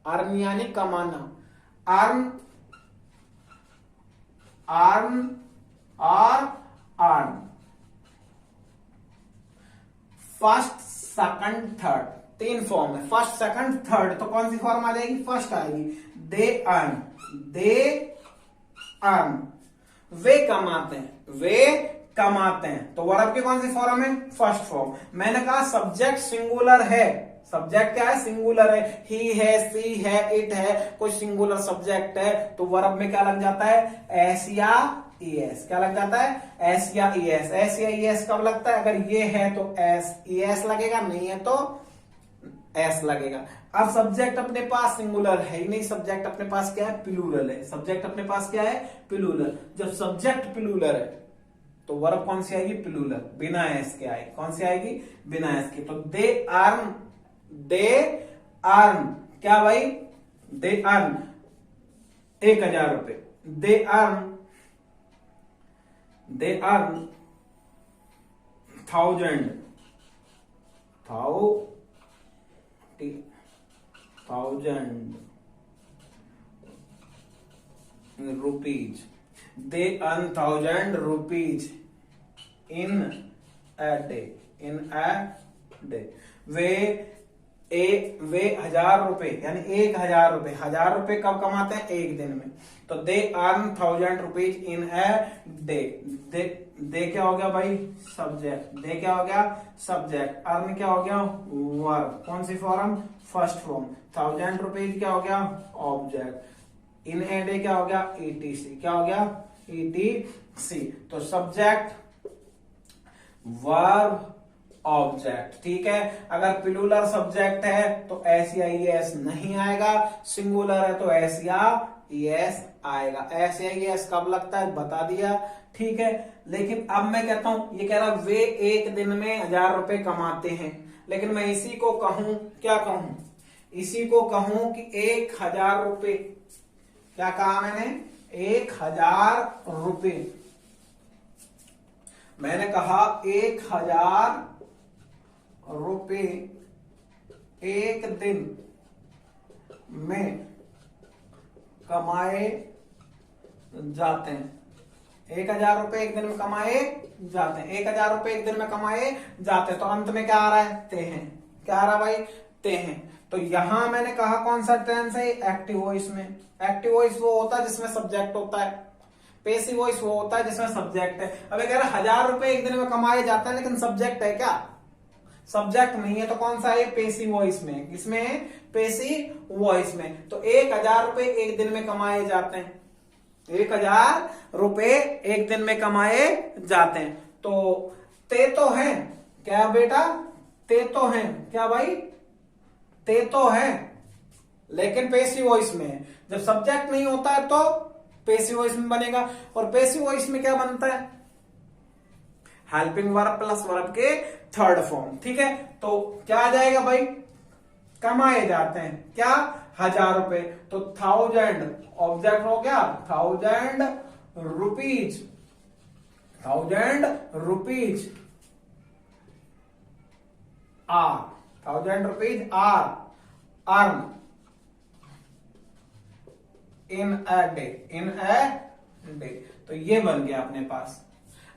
अर्न यानी कमाना। अर्न, अर्न और earn. First, second, third, 3 form है। फर्स्ट, सेकंड, थर्ड, तो कौन सी फॉर्म आ जाएगी? फर्स्ट आएगी। They earn, they earn. वे कमाते हैं, वे कमाते हैं। तो वर्ब की कौन सी फॉर्म है? First form. मैंने कहा सब्जेक्ट सिंगुलर है। सब्जेक्ट क्या है? सिंगुलर है। ही है, सी है, इट है, कोई सिंगुलर सब्जेक्ट है। तो वर्ब में क्या लग जाता है? एस या ES। क्या लग जाता है? एस या ES। एस या ES कब लगता है? अगर ये है तो एस ES लगेगा, नहीं है तो एस लगेगा। अब सब्जेक्ट अपने पास सिंगुलर है ही नहीं, सब्जेक्ट अपने पास क्या है? प्लूरल है। सब्जेक्ट अपने पास क्या है? प्लूरल। जब सब्जेक्ट प्लूरल है तो वर्ब कौन सी आएगी? प्लूरल, बिना एस के आएगी। कौन सी आएगी? बिना एस के। तो दे अर्न, दे अर्न क्या भाई? दे अर्न 1,000 रुपए। दे earn 1,000 rupees. They earn 1,000 rupees in a day. In a day. वे 1,000 रुपए यानी 1,000 रुपए, 1,000 रुपए कब कमाते हैं? एक दिन में। तो they earn 1,000 rupees in a day. They क्या हो गया भाई? सब्जेक्ट। दे क्या हो गया? सब्जेक्ट। अर्न क्या हो गया? वर्ब। कौन सी फॉर्म? First form. 1,000 रुपीज क्या हो गया? ऑब्जेक्ट। इन ए डे क्या हो गया? ETC। क्या हो गया? ETC। तो सब्जेक्ट, वर्ब, ऑब्जेक्ट, ठीक है। अगर प्लूरल सब्जेक्ट है तो एस या ES नहीं आएगा, सिंगुलर है तो एस या ES आएगा। एस या ES कब लगता है? बता दिया, ठीक है। लेकिन अब मैं कहता हूं, ये कह रहा वे एक दिन में 1,000 रुपए कमाते हैं, लेकिन मैं इसी को कहूं, क्या कहूं? इसी को कहूं कि 1,000 रुपए, क्या कहा मैंने? 1,000 रुपए। मैंने कहा 1,000 रुपए एक दिन में कमाए जाते हैं। 1000 रुपए एक दिन में कमाए जाते हैं, 1000 रुपए एक दिन में कमाए जाते हैं। तो अंत में क्या आ रहा है? ते हैं। क्या आ रहा भाई? ते हैं। तो यहां मैंने कहा कौन सा टेंस है? एक्टिव वॉइस में। एक्टिव वॉइस वो होता है जिसमें सब्जेक्ट होता है, पेसिव वॉइस वो होता है जिसमें सब्जेक्ट है। अब अगर 1000 रुपए एक दिन में कमाए जाते हैं लेकिन सब्जेक्ट है क्या? सब्जेक्ट नहीं है, तो कौन सा है? पेसिव वॉइस में। किसमें? पेसिव वॉइस में। तो 1000 रुपए एक दिन में कमाए जाते हैं, 1000 रुपए एक दिन में कमाए जाते हैं। तो ते तो है क्या बेटा? ते तो है क्या भाई? ते तो है, लेकिन पेसिव वॉइस में। जब सब्जेक्ट नहीं होता है तो पेसिव वॉइस में बनेगा। और पेसिव वॉइस में क्या बनता है? हेल्पिंग वर्ब प्लस वर्ब के थर्ड फॉर्म। ठीक है, तो क्या आ जाएगा भाई? कमाए जाते हैं क्या? 1000 रुपए। तो 1000 ऑब्जेक्ट हो गया, 1000 rupees, 1000 rupees are, 1000 rupees are earn in a day, in a day. तो ये बन गया अपने पास।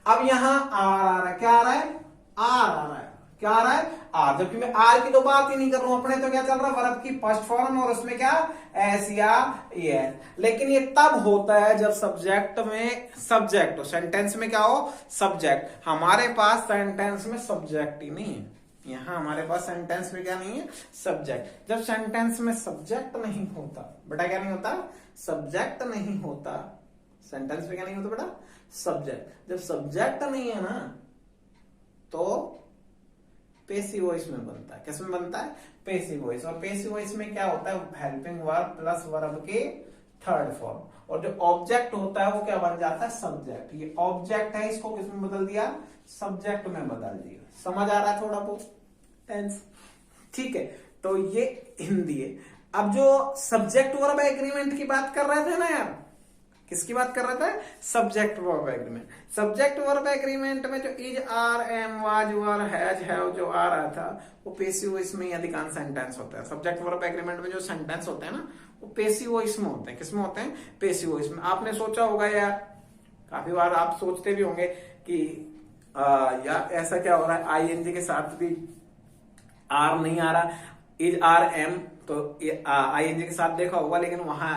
अब यहां आर आ रहा है। क्या आ रहा है? आर आ रहा है। क्या आ रहा है? आर। जबकि मैं आर की तो बात ही नहीं कर रहा हूं, अपने तो क्या चल रहा है? वर्ब की फर्स्ट फॉर्म, और उसमें क्या? एस या एस। लेकिन ये तब होता है जब सब्जेक्ट में सब्जेक्ट हो। सेंटेंस में क्या हो? सब्जेक्ट। हमारे पास सेंटेंस में सब्जेक्ट ही नहीं है। यहां हमारे पास सेंटेंस में क्या नहीं है? सब्जेक्ट। जब सेंटेंस में सब्जेक्ट नहीं होता बेटा, क्या नहीं होता? सब्जेक्ट नहीं होता। सेंटेंस में क्या नहीं होता बेटा? सब्जेक्ट। जब सब्जेक्ट नहीं है ना तो पेसिव वॉइस में बनता है। किस में बनता है? Passive voice. और पेसिव वॉइस में क्या होता है? हेल्पिंग वर्ब प्लस वर्ब के थर्ड फॉर्म। और जो ऑब्जेक्ट होता है वो क्या बन जाता है? सब्जेक्ट। ये ऑब्जेक्ट है, इसको किसमें बदल दिया? सब्जेक्ट में बदल दिया। समझ आ रहा है थोड़ा बहुत टेंस? ठीक है, तो ये हिंदी है। अब जो सब्जेक्ट वर्ब एग्रीमेंट की बात कर रहे थे ना यार, किसकी बात कर रहा था? Subject verb agreement. Subject verb agreement में जो is, are, am, was, were, has, have जो आ रहा था वो पेसिव वॉइस में ही अधिकांश सेंटेंस होता है। सब्जेक्ट वर्ब एग्रीमेंट में जो सेंटेंस होते हैं ना वो पेसिव वॉइस में होते हैं। किसमें होते हैं? पेसिव वॉइस में। आपने सोचा होगा यार, काफी बार आप सोचते भी होंगे कि यार ऐसा क्या हो रहा है, आईएनजी के साथ भी आर नहीं आ रहा, इज, आर, एम, तो आईएनजी के साथ देखा होगा, लेकिन वहां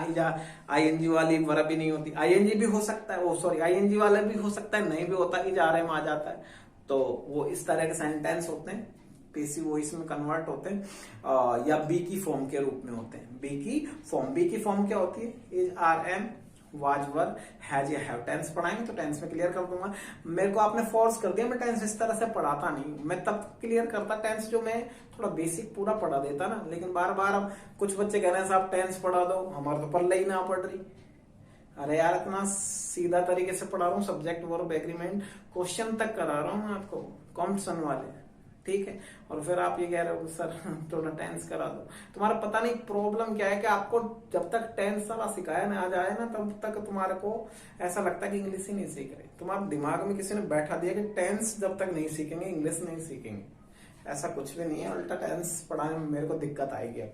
आईएनजी वाली वर्ब भी नहीं होती। आईएनजी भी हो सकता है, वो सॉरी आईएनजी वाला भी हो सकता है, नहीं भी होता, इज, आर, एम आ जाता है। तो वो इस तरह के सेंटेंस होते हैं, पेसिव वॉइस में कन्वर्ट होते हैं, या बी की फॉर्म के रूप में होते हैं। बी की फॉर्म, बी की फॉर्म क्या होती है? Is, are, am, was, were, has या हैव। टेंस पढ़ाएंगे तो टेंस में क्लियर कर दूंगा। मेरे को आपने फोर्स कर दिया, मैं टेंस इस तरह से पढ़ाता नहीं, मैं तब क्लियर करता टेंस जो मैं थोड़ा बेसिक पूरा पढ़ा देता ना। लेकिन बार बार अब कुछ बच्चे कह रहे हैं साहब टेंस पढ़ा दो, हमारे तो पल्ले ही ना पड़ रही। अरे यार इतना सीधा तरीके से पढ़ा रहा हूँ, सब्जेक्ट वर्ब एग्रीमेंट क्वेश्चन तक करा रहा हूँ मैं आपको, कॉम्पिटिशन वाले, ठीक है। और फिर आप ये कह रहे हो सर थोड़ा टेंस करा दो। तुम्हारा पता नहीं प्रॉब्लम क्या है कि आपको जब तक टेंस सारा सिखाया ना आ जाए ना, तब तक तुम्हारे को ऐसा लगता है कि इंग्लिश ही नहीं सीख रहे। तुम्हारे दिमाग में किसी ने बैठा दिया कि टेंस जब तक नहीं सीखेंगे इंग्लिश नहीं सीखेंगे। ऐसा कुछ भी नहीं है, उल्टा टेंस पढ़ाने में मेरे को दिक्कत आएगी। अब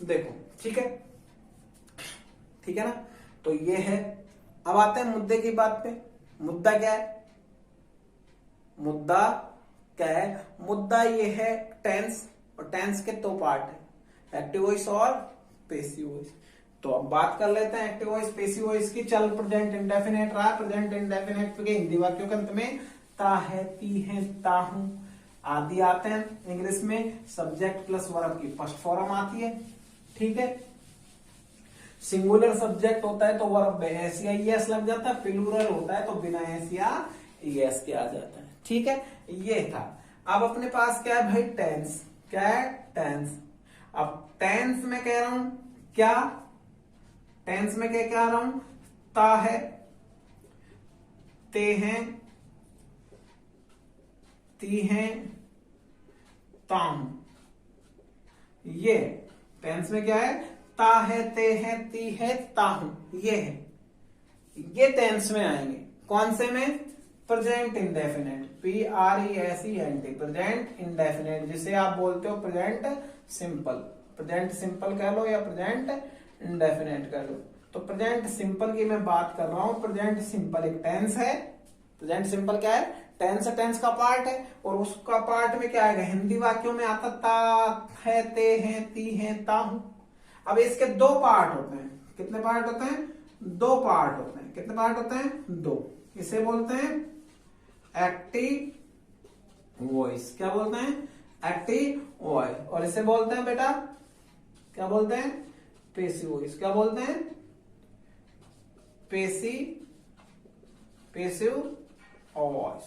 देखो, ठीक है, ठीक है ना। तो ये है। अब आते हैं मुद्दे की बात पे। मुद्दा क्या है? मुद्दा क्या है? मुद्दा ये है टेंस, और टेंस के दो पार्ट है, एक्टिव वॉइस और पेसिव वॉइस। तो अब बात कर लेते हैं एक्टिव वॉइस पेसिव वॉइस की। चल प्रेजेंट इंडेफिनेट रहा, प्रेजेंट इंडेफिनेट के हिंदी वाक्यों के अंत में ता है, ती है, ता हूं आदि आते हैं। इंग्लिश में सब्जेक्ट प्लस वर्ब की फर्स्ट फॉर्म आती है, ठीक है। सिंगुलर सब्जेक्ट होता है तो वर्ब में एस या ईएस लग जाता है, प्लूरल होता है तो बिना एस या ईएस के आ जाता है, ठीक है। ये था। अब अपने पास क्या है भाई? टेंस। क्या है? टेंस। अब टेंस में कह रहा हूं क्या? टेंस में क्या कह रहा हूं? ता है, ते हैं, ती हैं, ता हूं। ये टेंस में क्या है? ता है, ते है, ती है, ता हूं, ये है। ये टेंस में आएंगे। कौन से में? Present indefinite, PRESENT, present indefinite, जिसे आप बोलते हो प्रेजेंट सिंपल। प्रेजेंट सिंपल कह लो या प्रेजेंट इंडेफिनेट कह लो, तो प्रेजेंट सिंपल की मैं बात कर रहा हूं। प्रेजेंट सिंपल एक टेंस है। प्रेजेंट सिंपल क्या है? टेंस है, टेंस का पार्ट है। और उसका पार्ट में क्या आएगा? हिंदी वाक्यों में आता ता है, ते हैं, ती हैं, ता हूं। अब इसके दो पार्ट होते हैं। कितने पार्ट होते हैं? दो पार्ट होते हैं। कितने पार्ट होते हैं? दो। इसे बोलते हैं एक्टिव वॉइस। क्या बोलते हैं? Active voice. और इसे बोलते हैं बेटा, क्या बोलते हैं? Passive voice. क्या बोलते हैं? Passive voice.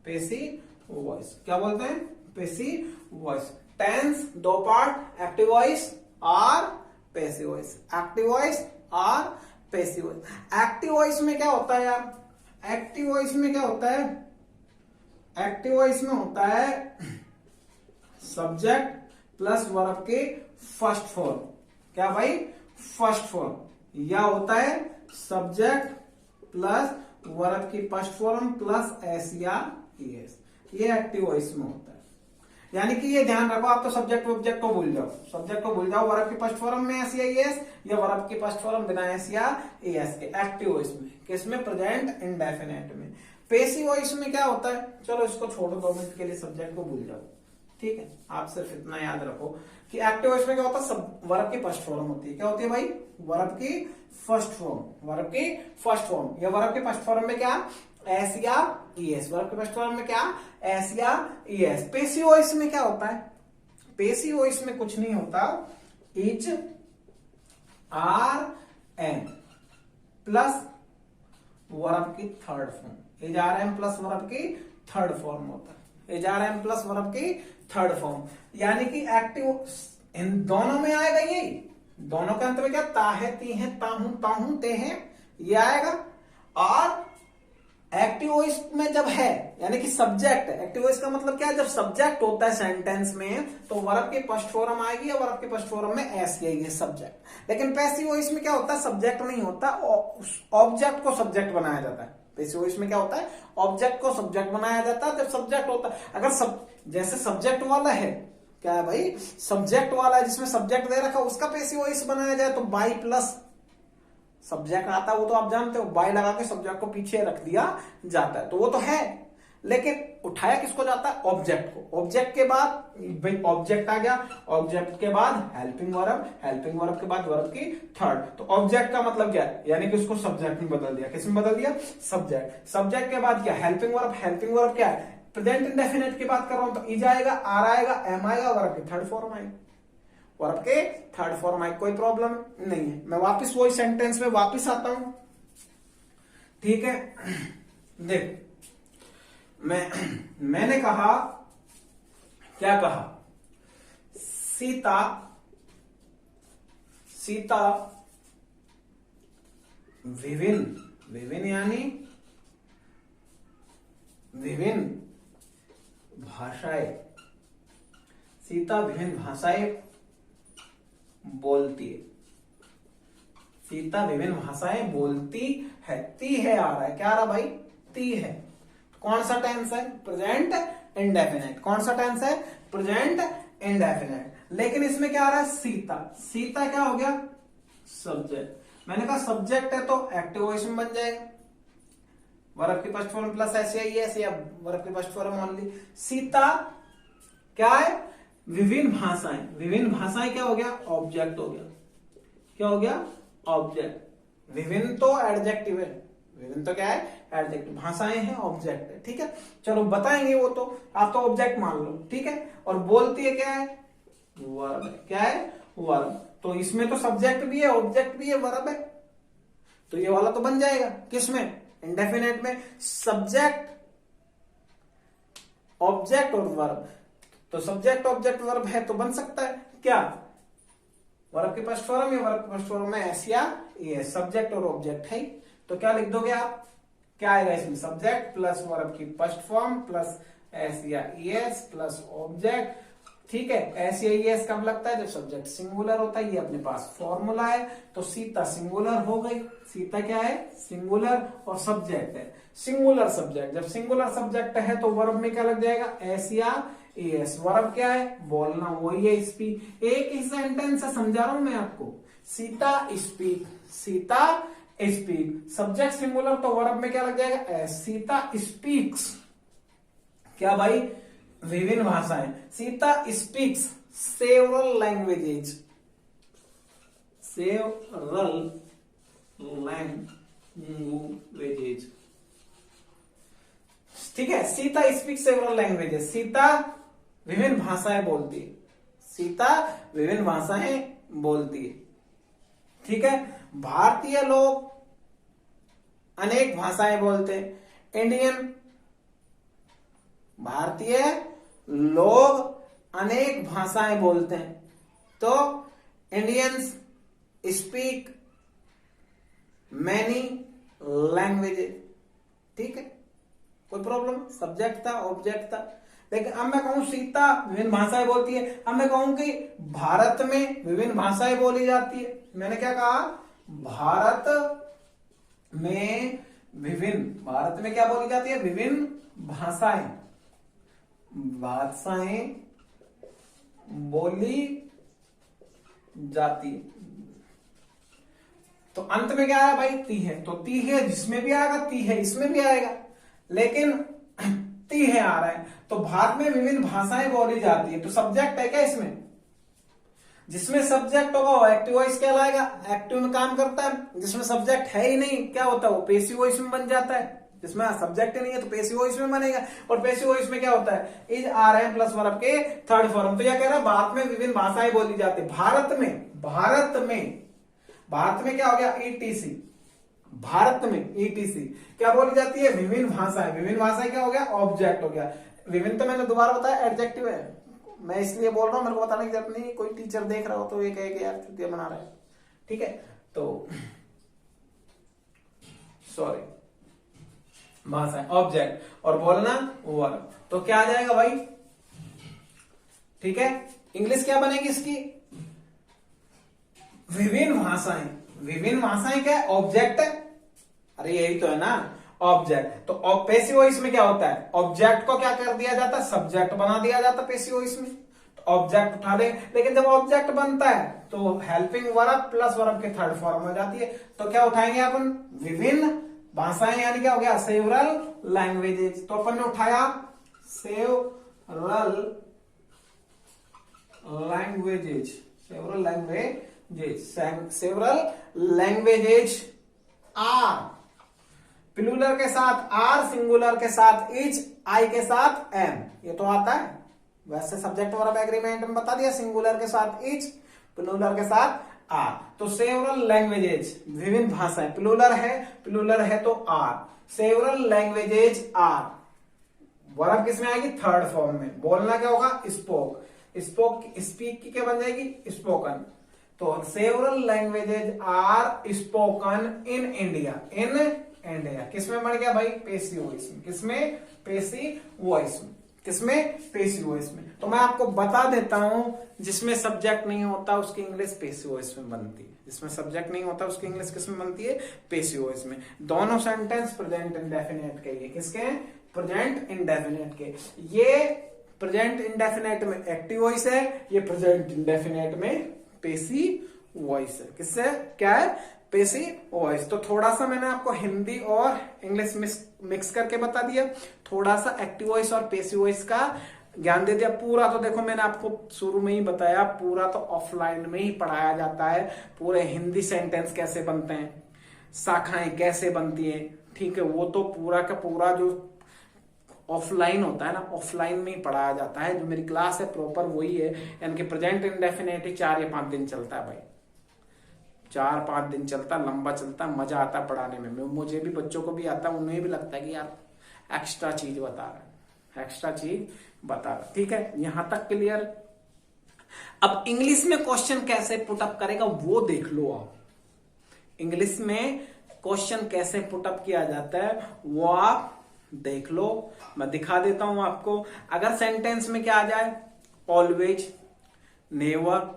Passive voice. क्या बोलते हैं? Passive voice. टेंस दो पार्ट, एक्टिव वॉइस और पेसिव वॉइस। एक्टिव वॉइस और पेसिव वॉइस। एक्टिव वॉइस में क्या होता है यार? एक्टिव वॉइस में क्या होता है? एक्टिव वॉइस में होता है सब्जेक्ट प्लस वर्ब के फर्स्ट फॉर्म। क्या भाई? First form. या होता है सब्जेक्ट प्लस वर्ब की फर्स्ट फॉर्म प्लस एस या ईएस। ये एक्टिव वॉइस में होता है। यानी कि ये ध्यान रखो, आप तो सब्जेक्ट ऑब्जेक्ट को भूल जाओ। सब्जेक्ट को भूल जाओ वर्ब की फर्स्ट फॉर्म में एस या ईएस, या वर्ब की फर्स्ट फॉर्म बिना एस या ईएस के। एक्टिव वॉइस में, किसमें? प्रेजेंट इंडेफिनेट में। पेसिव वॉइस में क्या होता है? चलो इसको छोड़ो, 2 मिनट के लिए सब्जेक्ट को भूल जाओ, ठीक है। आप सिर्फ इतना याद रखो कि एक्टिव वॉइस में क्या होता है? सब वर्ब की फर्स्ट फॉर्म होती है। क्या होती है भाई? वर्ब की फर्स्ट फॉर्म। वर्ब की फर्स्ट फॉर्म। या वर्ब की फर्स्ट फॉर्म में क्या? एस या ईएस। वर्ब की फर्स्ट फॉर्म में क्या? एस या ईएस। पेसिव वॉइस में क्या होता है? पेसिव वॉइस में कुछ नहीं होता। Is, are, am plus verb की third form. Is, are, am plus verb की थर्ड फॉर्म होता है। Is, are, am plus verb की थर्ड फॉर्म। यानी कि एक्टिव इन दोनों में आएगा ये। दोनों के अंत में क्या? ता है, ती है, ता हूं, ते हैं, ये आएगा। और एक्टिव वॉइस में जब है, यानी कि सब्जेक्ट है। एक्टिव वॉइस का मतलब क्या है? जब सब्जेक्ट होता है सेंटेंस में तो वर्ब की फर्स्ट फॉर्म आएगी, या वर्ब की फर्स्ट फॉर्म में एस यही सब्जेक्ट। लेकिन पैसिव वॉइस में क्या होता है? सब्जेक्ट नहीं होता, ऑब्जेक्ट को सब्जेक्ट बनाया जाता है। पैसिव वॉइस में क्या होता है? ऑब्जेक्ट को सब्जेक्ट बनाया जाता है। जब सब्जेक्ट होता है, अगर जैसे सब्जेक्ट वाला है, क्या है भाई? सब्जेक्ट वाला है जिसमें सब्जेक्ट दे रखा, उसका पैसिव वॉइस बनाया जाए तो बाई प्लस सब्जेक्ट आता है, वो तो आप जानते हो। बाई लगा के सब्जेक्ट को पीछे रख दिया जाता है, तो वो तो है। लेकिन उठाया किसको जाता है? ऑब्जेक्ट को। ऑब्जेक्ट के बाद भाई ऑब्जेक्ट आ गया, ऑब्जेक्ट के बाद हेल्पिंग वर्ब, हेल्पिंग वर्ब के बाद वर्ब की थर्ड। तो ऑब्जेक्ट का मतलब क्या है? यानी कि उसको सब्जेक्ट में बदल दिया। किसमें बदल दिया? सब्जेक्ट। सब्जेक्ट के बाद क्या? Helping verb. हेल्पिंग वर्ब क्या है? प्रेजेंट इंडेफिनिट की बात कर रहा हूं तो इज आएगा, आर आएगा, एम आएगा, वर्ब की थर्ड फॉर्म आएगी। वर्ब के थर्ड फॉर्म आएगी, कोई प्रॉब्लम नहीं है। मैं वापस वही सेंटेंस में वापस आता हूं, ठीक है। देख, मैंने कहा, क्या कहा? सीता विभिन्न यानी विभिन्न भाषाएं, सीता विभिन्न भाषाएं बोलती है। सीता विभिन्न भाषाएं बोलती है। ती है आ रहा है, क्या आ रहा भाई? ती है। कौन सा टेंस है? Present indefinite. कौन सा टेंस है? Present indefinite. लेकिन इसमें क्या आ रहा है? सीता। सीता क्या हो गया? सब्जेक्ट। मैंने कहा सब्जेक्ट है तो एक्टिव वॉइस में बन जाएगा, वर्ब की फर्स्ट फॉर्म प्लस एस या वर्ब की फर्स्ट फॉर्म ओनली। सीता क्या है? विभिन्न भाषाएं। विभिन्न भाषाएं क्या हो गया? ऑब्जेक्ट हो गया। क्या हो गया? ऑब्जेक्ट। विभिन्न तो एडजेक्टिव है, विभिन्न तो क्या है? एडजेक्टिव। भाषाएं हैं, ऑब्जेक्ट है, ठीक है। चलो बताएंगे वो तो, आप तो ऑब्जेक्ट मान लो, ठीक है। और बोलती है क्या है? वर्ब है। क्या है? वर्ब। तो इसमें तो सब्जेक्ट भी है, ऑब्जेक्ट भी है, वर्ब है, तो ये वाला तो बन जाएगा। किसमें? इंडेफिनेट में। सब्जेक्ट, ऑब्जेक्ट और वर्ब। तो सब्जेक्ट ऑब्जेक्ट वर्ब है तो बन सकता है क्या? वर्ब की फर्स्ट फॉर्म या वर्ब की फर्स्ट फॉर्म में एस या ईएस। सब्जेक्ट और ऑब्जेक्ट है, तो क्या लिख दोगे आप? क्या आएगा इसमें? सब्जेक्ट प्लस वर्ब की फर्स्ट फॉर्म प्लस एस या ईएस प्लस ऑब्जेक्ट, ठीक है। एस या ईएस कब लगता है? जब सब्जेक्ट सिंगुलर होता है। ये अपने पास फॉर्मूला है, तो सीता सिंगुलर हो गई। सीता क्या है? सिंगुलर, और सब्जेक्ट है सिंगुलर सब्जेक्ट। जब सिंगुलर सब्जेक्ट है तो वर्ब में क्या लग जाएगा? एस या ईएस। वर्ब क्या है? बोलना, वही है स्पीक। एक ही सेंटेंस है, समझा रहा हूं मैं आपको। Sita speak, Sita speak, subject singular तो वर्ब में क्या लग जाएगा एस। सीता स्पीक्स क्या भाई, विभिन्न भाषाएं। Sita speaks several languages, several languages, ठीक है। Sita speak several languages, Sita विभिन्न भाषाएं बोलती है, सीता विभिन्न भाषाएं बोलती है, ठीक है। भारतीय लोग अनेक भाषाएं बोलते हैं। इंडियन, भारतीय लोग अनेक भाषाएं बोलते हैं, तो इंडियंस स्पीक मैनी लैंग्वेजेस, ठीक है। कोई प्रॉब्लम, सब्जेक्ट था ऑब्जेक्ट था। लेकिन अब मैं कहूं सीता विभिन्न भाषाएं बोलती है, अब मैं कहूं कि भारत में विभिन्न भाषाएं बोली जाती है। मैंने क्या कहा, भारत में विभिन्न, भारत में क्या बोली जाती है, विभिन्न भाषाएं, भाषाएं बोली जाती है। तो अंत में क्या है भाई, ती है, तो ती है जिसमें भी आएगा, ती है इसमें भी आएगा, लेकिन ती है आ रहा है। तो भारत में विभिन्न भाषाएं बोली जाती है, तो सब्जेक्ट है क्या इसमें, जिसमें सब्जेक्ट होगा वो एक्टिव वॉइस कहलाएगा, एक्टिव में काम करता है। जिसमें सब्जेक्ट है ही नहीं क्या होता है, वो पेसिव वॉइस में बन जाता है। जिसमें सब्जेक्ट ही नहीं है तो पेसिव वॉइस में बनेगा, और पेसिव वॉइस में क्या होता है, is are am plus verb के थर्ड फॉर्म। तो यह कह रहा है भारत में विभिन्न भाषाएं बोली जाती है। भारत में, भारत में क्या हो गया, ईटीसी, भारत में ईटीसी क्या बोली जाती है, विभिन्न भाषाएं। विभिन्न भाषाएं क्या हो गया, ऑब्जेक्ट हो गया। विभिन्न तो मैंने दोबारा बताया एडजेक्टिव है, मैं इसलिए बोल रहा हूं, मेरे को बताने की जरूरत नहीं। कोई टीचर देख रहा हो तो ये कहे कि यार छुट्टियां मना रहा है, ठीक है। तो सॉरी, भाषा ऑब्जेक्ट और बोलना वर्ब, तो क्या आ जाएगा भाई, ठीक है। इंग्लिश क्या बनेगी इसकी, विभिन्न भाषाएं। विभिन्न भाषाएं क्या है, ऑब्जेक्ट है, अरे यही तो है ना ऑब्जेक्ट। तो पैसिव वॉइस में क्या होता है, ऑब्जेक्ट को क्या कर दिया जाता है, सब्जेक्ट बना दिया जाता है पैसिव वॉइस में, तो ऑब्जेक्ट उठा ले। लेकिन जब ऑब्जेक्ट बनता है तो हेल्पिंग वर्ब प्लस वर्ब के third फॉर्म हो जाती है। तो क्या उठाएंगे अपन, विभिन्न भाषाएं, यानी क्या हो गया, सेवरल लैंग्वेजेस। तो अपन ने उठाया several languages, several languages, several languages are, plural के साथ आर, सिंगुलर के साथ इज, आई के साथ एम, ये तो आता है। वैसे सब्जेक्ट वर्ब एग्रीमेंट में बता दिया, सिंगुलर के साथ इज, प्लूरल के साथ आर। तो सेवरल लैंग्वेजेज, विभिन्न भाषाएं, प्लूरल है तो are, several languages are. Verb किसमें आएगी, थर्ड फॉर्म में। बोलना क्या होगा, स्पोक, स्पीक की क्या बन जाएगी, स्पोकन। तो several languages are spoken in India, in India किसमें बन गया भाई, पेसिव वॉइस में। किसमें, पेसिव वॉइस में, किसमें, पेसिव वॉइस में। तो मैं आपको बता देता हूं, जिसमें सब्जेक्ट नहीं होता उसकी इंग्लिश पेसिव वॉइस में बनती है, जिसमें सब्जेक्ट नहीं होता उसकी इंग्लिश किसमें बनती है, पेसिव वॉइस में। दोनों सेंटेंस प्रेजेंट इंडेफिनिट के, ये किसके हैं, प्रेजेंट इंडेफिनिट के। ये प्रेजेंट इंडेफिनिट में एक्टिव वॉइस है, ये प्रेजेंट इंडेफिनिट में पेसिव वॉइस है। किससे क्या है, पेसिव वॉइस। तो थोड़ा सा मैंने आपको हिंदी और इंग्लिश मिक्स करके बता दिया, थोड़ा सा एक्टिव वॉइस और पेसिव वॉइस का ज्ञान दे दिया। पूरा तो देखो मैंने आपको शुरू में ही बताया, पूरा तो ऑफलाइन में ही पढ़ाया जाता है। पूरे हिंदी सेंटेंस कैसे बनते हैं, शाखाएं कैसे बनती है, ठीक है, वो तो पूरा का पूरा जो ऑफलाइन होता है ना, ऑफलाइन में ही पढ़ाया जाता है। जो मेरी क्लास है प्रॉपर वही है, यानी कि प्रेजेंट इंडेफिनिट 4 या 5 दिन चलता है भाई, 4-5 दिन चलता, लंबा चलता, मजा आता है पढ़ाने में। मुझे भी, बच्चों को भी आता है, उन्हें भी लगता है कि यार एक्स्ट्रा चीज बता रहा है, एक्स्ट्रा चीज बता रहा है, ठीक है। यहां तक क्लियर। अब इंग्लिश में क्वेश्चन कैसे पुटअप करेगा वो देख लो आप। इंग्लिश में क्वेश्चन कैसे पुटअप किया जाता है वो आप देख लो, मैं दिखा देता हूं आपको। अगर सेंटेंस में क्या आ जाए, ऑलवेज, नेवर,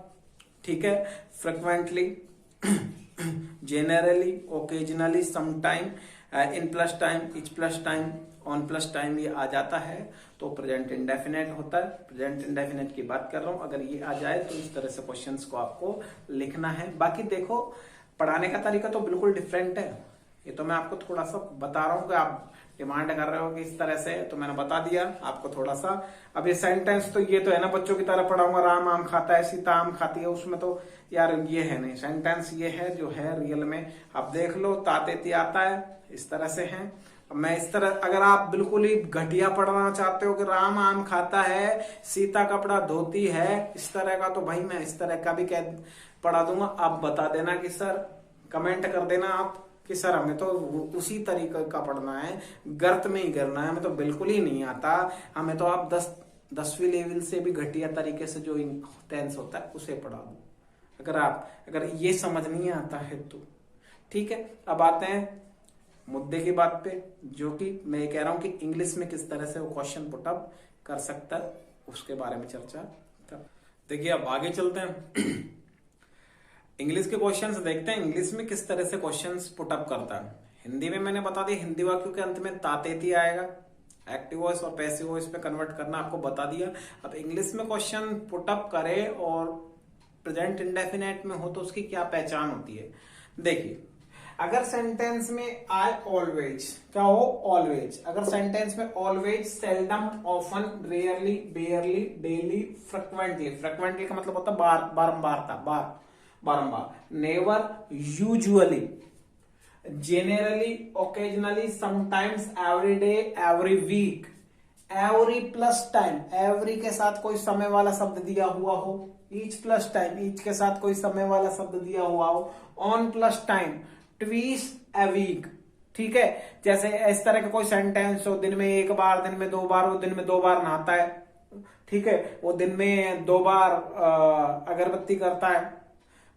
ठीक है, frequently, generally, occasionally, sometime, in plus time, etch plus time, on plus time ये आ जाता है तो प्रेजेंट इंडेफिनेट होता है। प्रेजेंट इंडेफिनेट की बात कर रहा हूं, अगर ये आ जाए तो इस तरह से क्वेश्चंस को आपको लिखना है। बाकी देखो पढ़ाने का तरीका तो बिल्कुल डिफरेंट है, ये तो मैं आपको थोड़ा सा बता रहा हूँ कि आप डिमांड कर रहे हो कि इस तरह से, तो मैंने बता दिया आपको थोड़ा सा। अब ये सेंटेंस तो ये तो है ना बच्चों की तरह पढ़ाऊंगा, राम आम खाता है, सीता आम खाती है, उसमें तो यार ये है नहीं। सेंटेंस ये है जो है रियल में, आप देख लो तातेती आता है, इस तरह से है। अब मैं इस तरह, अगर आप बिल्कुल ही घटिया पढ़ना चाहते हो कि राम आम खाता है, सीता कपड़ा धोती है, इस तरह का, तो भाई मैं इस तरह का भी कह पढ़ा दूंगा। आप बता देना कि सर, कमेंट कर देना आप कि सर हमें तो उसी तरीके का पढ़ना है, गर्त में ही करना है, हमें तो बिल्कुल ही नहीं आता, हमें तो आप 10वीं लेवल से भी घटिया तरीके से जो टेंस होता है उसे पढ़ा दो, अगर ये समझ नहीं आता है तो। ठीक है, अब आते हैं मुद्दे की बात पे, जो कि मैं ये कह रहा हूं कि इंग्लिश में किस तरह से वो क्वेश्चन पुटअप कर सकता है, उसके बारे में चर्चा। देखिए अब आगे चलते हैं, इंग्लिश के क्वेश्चंस देखते हैं, इंग्लिश में किस तरह से क्वेश्चंस पुटअप करता है। हिंदी में मैंने बता दिया, हिंदी वाक्यों के अंत में तातेती आएगा, एक्टिव वॉइस और पैसिव वॉइस पे कन्वर्ट करना आपको बता दिया। अब इंग्लिश में क्वेश्चन पुटअप करे और प्रेजेंट इंडेफिनेट में हो तो उसकी क्या पहचान होती है। देखिए अगर सेंटेंस में आए ऑलवेज, क्या हो ऑलवेज, अगर सेंटेंस में always, seldom, often, rarely, barely, daily, frequently, frequently का मतलब होता है बारंबारता, बारंबार, never, usually, generally, occasionally, sometimes, every day, every week, every plus time, every के साथ कोई समय वाला शब्द दिया हुआ हो, ईच प्लस टाइम, ईच के साथ कोई समय वाला शब्द दिया हुआ हो, on plus time, twice a week. ठीक है, जैसे इस तरह का कोई सेंटेंस हो, दिन में एक बार, दिन में 2 बार, वो दिन में 2 बार नहाता है, ठीक है, वो दिन में 2 बार अगरबत्ती करता है,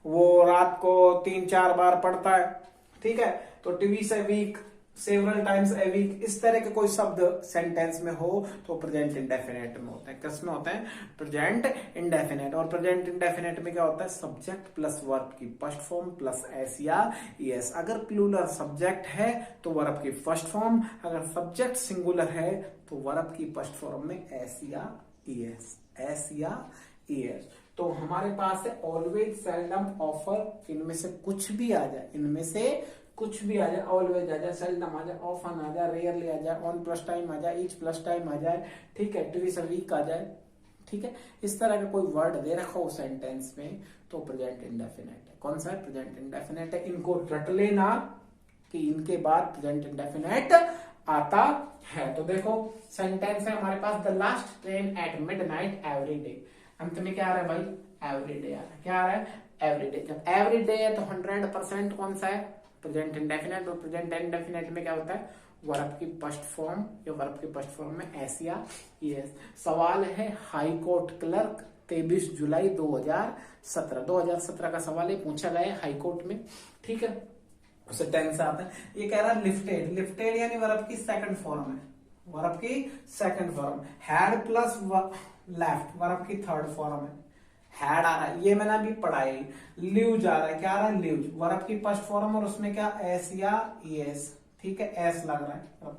वो रात को 3-4 बार पढ़ता है, ठीक है, तो ट्वीस a week, several times a week, इस तरह के कोई शब्द सेंटेंस में हो तो प्रेजेंट इंडेफिनेट में होते हैं। किस में होते हैं? Present indefinite. और प्रेजेंट इंडेफिनेट में क्या होता है? सब्जेक्ट प्लस वर्ब की फर्स्ट फॉर्म प्लस एस या ईएस। अगर प्लूरल सब्जेक्ट है तो वर्ब की फर्स्ट फॉर्म, अगर सब्जेक्ट सिंगुलर है तो वर्ब की फर्स्ट फॉर्म में एस या ईएस, एस या ईएस। तो हमारे पास है ऑलवेज, सेल्डम, ऑफर, इनमें से कुछ भी आ जाए, इनमें से कुछ भी आ जाए, ऑलवेज आ जाए, सेल्डम आ जाए, ऑफन आ जाए, रेयरली आ जाए, ऑन प्लस टाइम आ जाए, ईच प्लस टाइम आ जाए, ठीक है, ट्विस अ वीक आ जाए, ठीक है, इस तरह का कोई वर्ड दे रखा हो सेंटेंस में तो प्रेजेंट इंडेफिनेट है। कौन सा है? प्रेजेंट इंडेफिनेट है। इनको रट लेना कि इनके बाद प्रेजेंट इंडेफिनेट आता है। तो देखो सेंटेंस है हमारे पास, the last train at midnight every day. अंत में क्या आ रहा है भाई? एवरी डे आ रहा है। क्या आ रहा है? Every day. जब एवरी डे है तो 100% कौन सा है? Present indefinite. और प्रेजेंट इंडेफिनेट में क्या होता है? वर्ब की फर्स्ट फॉर्म, या वर्ब की फर्स्ट फॉर्म में एस या ईएस। सवाल है हाई कोर्ट क्लर्क 23 जुलाई 2017। 2017 का सवाल है, पूछा गया है हाई कोर्ट में, ठीक है, उसे टेंस आता है। ये कह रहा है लिफ्टेड। लिफ्टेड यानी वर्ब की सेकंड फॉर्म है, वर्ब की second form. Had plus left, verb की थर्ड फॉर्म है। हैड आ रहा है, ये मैंने अभी पढ़ाई। ल्यूज आ रहा है, क्या आ रहा है? ल्यूज, वर्ब की फर्स्ट फॉर्म और उसमें क्या? एस या ईएस, ठीक है, एस लग रहा है।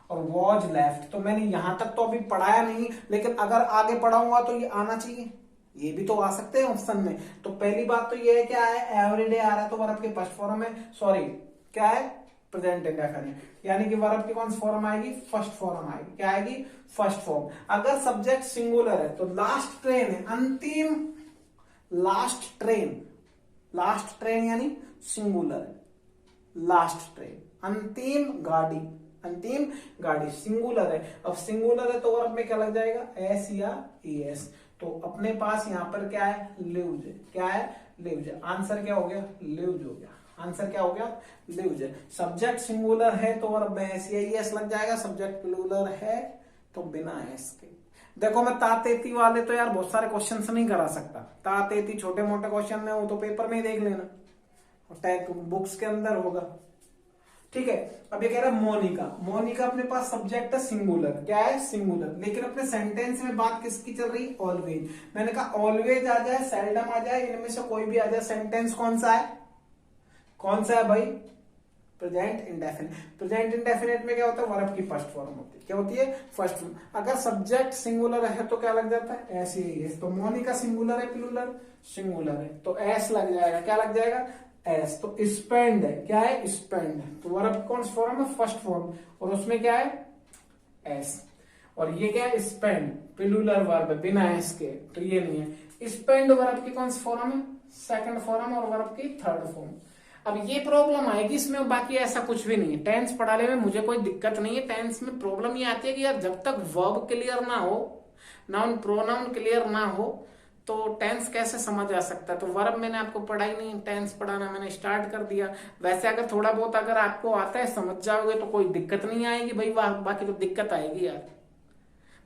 और वॉज लेफ्ट, तो मैंने यहां तक तो अभी पढ़ाया नहीं, लेकिन अगर आगे पढ़ाऊंगा तो ये आना चाहिए, ये भी तो आ सकते हैं ऑप्शन में। तो पहली बात तो ये है, क्या है? एवरीडे आ रहा है तो वर्ब की फर्स्ट फॉर्म है, सॉरी क्या है? प्रेजेंट इंडेफिनिट, यानी कि वर्ब की कौन सी फॉर्म आएगी? फर्स्ट फॉर्म आएगी। क्या आएगी? First form. अगर सब्जेक्ट सिंगुलर है तो लास्ट ट्रेन है, अंतिम, लास्ट ट्रेन, लास्ट ट्रेन यानी सिंगुलर है, लास्ट ट्रेन, अंतिम गाड़ी, अंतिम गाड़ी, सिंगुलर है। अब सिंगुलर है तो वर्ब में क्या लग जाएगा? एस या ईएस। तो अपने पास यहां पर क्या है? लिव्स है। क्या है? लिव्स है। आंसर क्या हो गया? लिव्स हो गया। आंसर क्या हो गया? लिव्स है। सब्जेक्ट सिंगुलर है तो वर्ब में एस या ईएस लग जाएगा, सब्जेक्ट प्लूरल है तो बिना एस के। देखो मैं तातेती वाले तो यार बहुत सारे क्वेश्चन नहीं करा सकता, तातेती छोटे मोटे क्वेश्चन है वो तो पेपर में ही देख लेना, टेक बुक्स के अंदर होगा, ठीक है। अब ये कह रहा है मोनिका। मोनिका अपने पास सब्जेक्ट है सिंगुलर, क्या है? सिंगुलर, लेकिन अपने सेंटेंस में बात किसकी चल रही? ऑलवेज। मैंने कहा ऑलवेज आ जाए, सेल्डम आ जाए, इनमें से कोई भी आ जाए, सेंटेंस कौन सा है? कौन सा है भाई? Present indefinite. प्रेजेंट इंडेफिनिट में क्या होता है, वर्ब की फर्स्ट फॉर्म होती है। क्या होती है, फर्स्ट फॉर्म। अगर सब्जेक्ट सिंगुलर है तो क्या लग जाता है, एस ही है। तो मोनिका सिंगुलर है प्लूरल, सिंगुलर है तो एस लग जाएगा। क्या लग जाएगा, एस। तो स्पेंड है, क्या है, स्पेंड। तो वर्ब कौन सा फॉर्म है, फर्स्ट फॉर्म, और उसमें क्या है, एस। और ये क्या है, स्पेंड, प्लूरल वर्ब है बिना एस के, तो ये नहीं है। स्पेंड वर्ब की कौन सी फॉर्म है, सेकंड फॉर्म, और वर्ब की थर्ड फॉर्म। अब ये प्रॉब्लम आएगी इसमें, बाकी ऐसा कुछ भी नहीं है। टेंस पढ़ाने में मुझे कोई दिक्कत नहीं है। टेंस में प्रॉब्लम ये आती है कि यार जब तक वर्ब क्लियर ना हो, नाउन प्रोनाउन क्लियर ना हो, तो टेंस कैसे समझ आ सकता है। तो वर्ब मैंने आपको पढ़ाई नहीं, टेंस पढ़ाना मैंने स्टार्ट कर दिया। वैसे अगर थोड़ा बहुत अगर आपको आता है, समझ जाओगे तो कोई दिक्कत नहीं आएगी भाई, बाकी तो दिक्कत आएगी यार।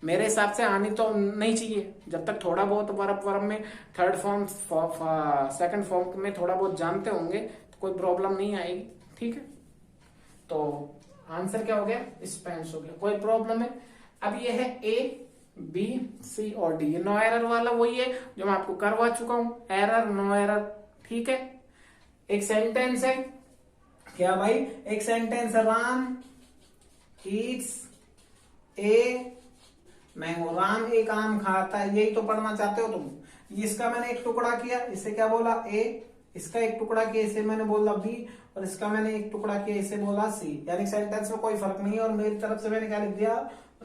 मेरे हिसाब से आनी तो नहीं चाहिए। जब तक थोड़ा बहुत वर्ब में थर्ड फॉर्म सेकंड फॉर्म में थोड़ा बहुत जानते होंगे तो कोई प्रॉब्लम नहीं आएगी, ठीक है। तो आंसर क्या हो गया, स्पेंस हो गया, कोई प्रॉब्लम है। अब ये है ए बी सी और डी, ये नो एरर वाला वही है जो मैं आपको करवा चुका हूं, एरर नो एरर, ठीक है। एक सेंटेंस है, क्या भाई, एक सेंटेंस है, Ram eats a mango, Ram एक आम खाता है, यही तो पढ़ना चाहते हो तुम। इसका मैंने एक टुकड़ा किया, इसे क्या बोला, ए। इसका एक टुकड़ा किया, इसे मैंने बोला बी। और इसका मैंने एक टुकड़ा किया, इसे बोला सी। यानी सेंटेंस में कोई फर्क नहीं है। और मेरी तरफ से मैंने क्या लिख दिया,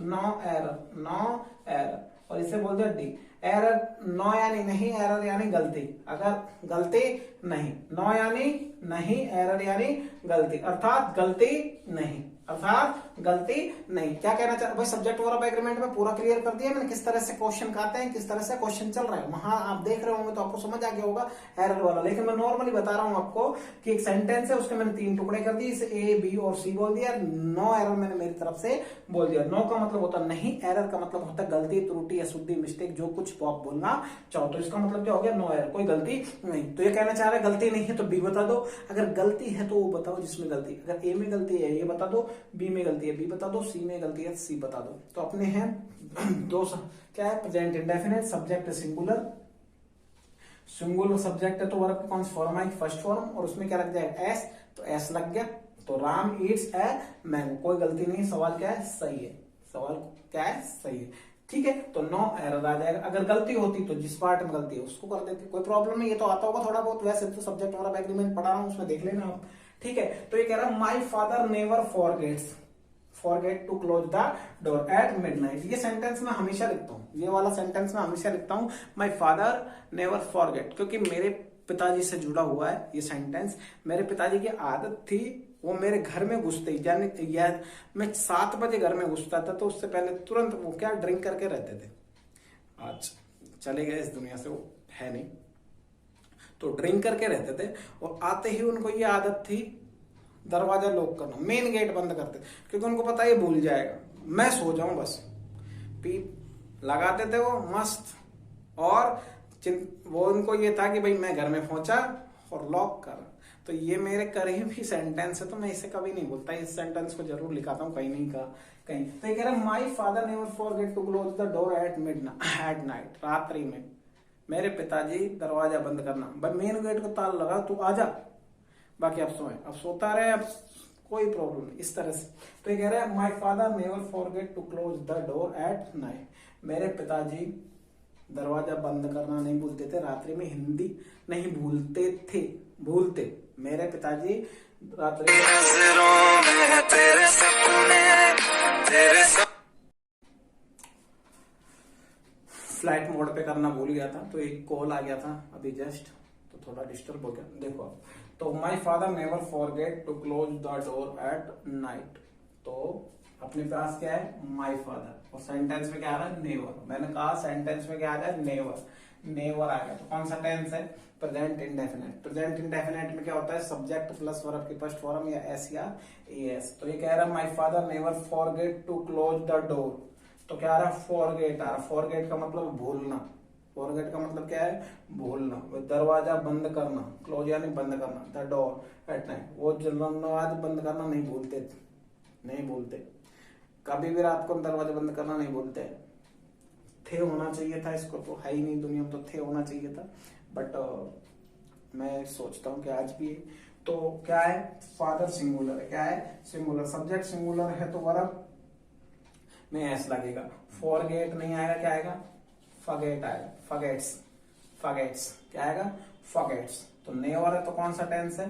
नो एरर, नो एरर। और इसे बोल दिया डी। एरर नो यानी नहीं, एरर यानी गलती। अगर गलती नहीं, नो यानी नहीं, एरर यानी गलती, अर्थात गलती नहीं, अर्थात गलती नहीं। क्या कहना चाह भाई, सब्जेक्ट वर्ब एग्रीमेंट में पूरा क्लियर कर दिया मैंने, किस तरह से क्वेश्चन आते हैं, किस तरह से क्वेश्चन चल रहा है। वहां आप देख रहे होंगे तो आपको समझ आ गया होगा एरर वाला। लेकिन मैं नॉर्मली बता रहा हूं आपको कि एक सेंटेंस है, उसके मैंने 3 टुकड़े कर दिए, इसे ए बी और सी बोल दिया। नो एरर मैंने मेरी तरफ से बोल दिया। नो का मतलब होता नहीं, एरर का मतलब होता है गलती, त्रुटि, अशुद्धि, मिस्टेक, जो कुछ आप बोलना चाहो। तो इसका मतलब क्या हो गया, नो एरर, कोई गलती नहीं। तो ये कहना चाह रहा है गलती नहीं है तो बी बता दो। अगर गलती है तो वो बताओ जिसमें गलती। अगर ए में गलती है ये बता दो, बी में गलती है बी बता दो, सी में गलती है सी बता दो। तो अपने हैं दो क्या है, present indefinite, subject singular, singular subject है तो वर्ब कौन सा फॉर्म है, फर्स्ट फॉर्म। और उसमें क्या लग जाएगा, एस। तो एस लग गया। तो राम ईट्स ए मैंगो, कोई गलती नहीं, सवाल क्या है, सही है। सवाल क्या है, सही है, ठीक है। तो नो एरर आ जाएगा। अगर गलती होती तो जिस पार्ट में गलती है उसको कर देते, कोई प्रॉब्लम नहीं। ये तो आता होगा थोड़ा बहुत, वैसे तो सब्जेक्ट वर्ब एग्रीमेंट पढ़ा रहा हूं, उसमें देख लेना आप, ठीक है। तो ये कह रहा है my father never forget to close the door at midnight. ये सेंटेंस मैं हमेशा लिखता हूँ, ये वाला सेंटेंस मैं हमेशा लिखता हूँ, माई फादर नेवर फॉरगेट, क्योंकि मेरे पिताजी से जुड़ा हुआ है ये सेंटेंस। मेरे पिताजी की आदत थी, वो मेरे घर में घुसते ही, यानी मैं 7 बजे घर में घुसता था तो उससे पहले तुरंत वो क्या ड्रिंक करके रहते थे। आज चले गए इस दुनिया से, वो है नहीं, तो ड्रिंक करके रहते थे। और आते ही उनको ये आदत थी दरवाजा लॉक करना, मेन गेट बंद करते, क्योंकि उनको पता ये भूल जाएगा, मैं सो जाऊं बस। पीप लगाते थे वो मस्त। और वो उनको ये था कि भाई मैं घर में पहुंचा और लॉक कर। तो ये मेरे करीबी सेंटेंस है, तो मैं इसे कभी नहीं बोलता, इस सेंटेंस को जरूर लिखाता हूँ कहीं नहीं का कहीं। तो ये कह रहा है my father never forget to close the door at night, रात्रि में मेरे पिताजी दरवाजा बंद करना, भाई मेन गेट को ताला लगा, तू आजा, बाकी आप सोए, अब सोता रहे, अब कोई प्रॉब्लम नहीं, इस तरह से। तो ये कह रहा है my father never forget to close the door at night, मेरे पिताजी दरवाजा बंद करना नहीं भूलते थे रात्रि में। हिंदी नहीं भूलते थे, भूलते, मेरे पिताजी रात्रि में फ्लाइट मोड पे करना भूल गया था, तो एक कॉल आ गया था अभी जस्ट, तो थोड़ा डिस्टर्ब हो गया। देखो आप, तो my father never forget to close the door at night. तो अपने पास क्या है, माई फादर, और सेंटेंस में क्या आ रहा है, नेवर। मैंने कहा सेंटेंस में क्या आ रहा है, नेवर, नेवर आ गया। तो कौन सा टेंस है, प्रेजेंट इंडेफिनिट। प्रेजेंट इंडेफिनिट में क्या होता है, सब्जेक्ट प्लस वर्ब की फर्स्ट फॉर्म या एस या एस। तो ये कह रहा है my father never forget to close the door. तो क्या आ रहा है, फॉरगेट आ रहा। फॉरगेट का मतलब भूलना, फॉरगेट का मतलब क्या है, भूलना। दरवाजा बंद करना, क्लोज यानी बंद करना, द डोर एट नाइट, वो दरवाजा बंद करना नहीं भूलते थे, नहीं भूलते कभी भी, रात को दरवाजा बंद करना नहीं भूलते थे। होना चाहिए था, इसको तो है ही नहीं दुनिया में, तो थे होना चाहिए था, बट मैं सोचता हूँ कि आज भी। तो क्या है, फादर सिंगुलर है, क्या है, सिंगुलर, सब्जेक्ट सिंगुलर है तो वर्ब में एस लगेगा। फॉरगेट नहीं आएगा, क्या आएगा, फॉरगेट आएगा, फॉरगेट्स, फॉरगेट्स क्या आएगा, फॉरगेट्स। तो नेवर है तो कौन सा टेंस है,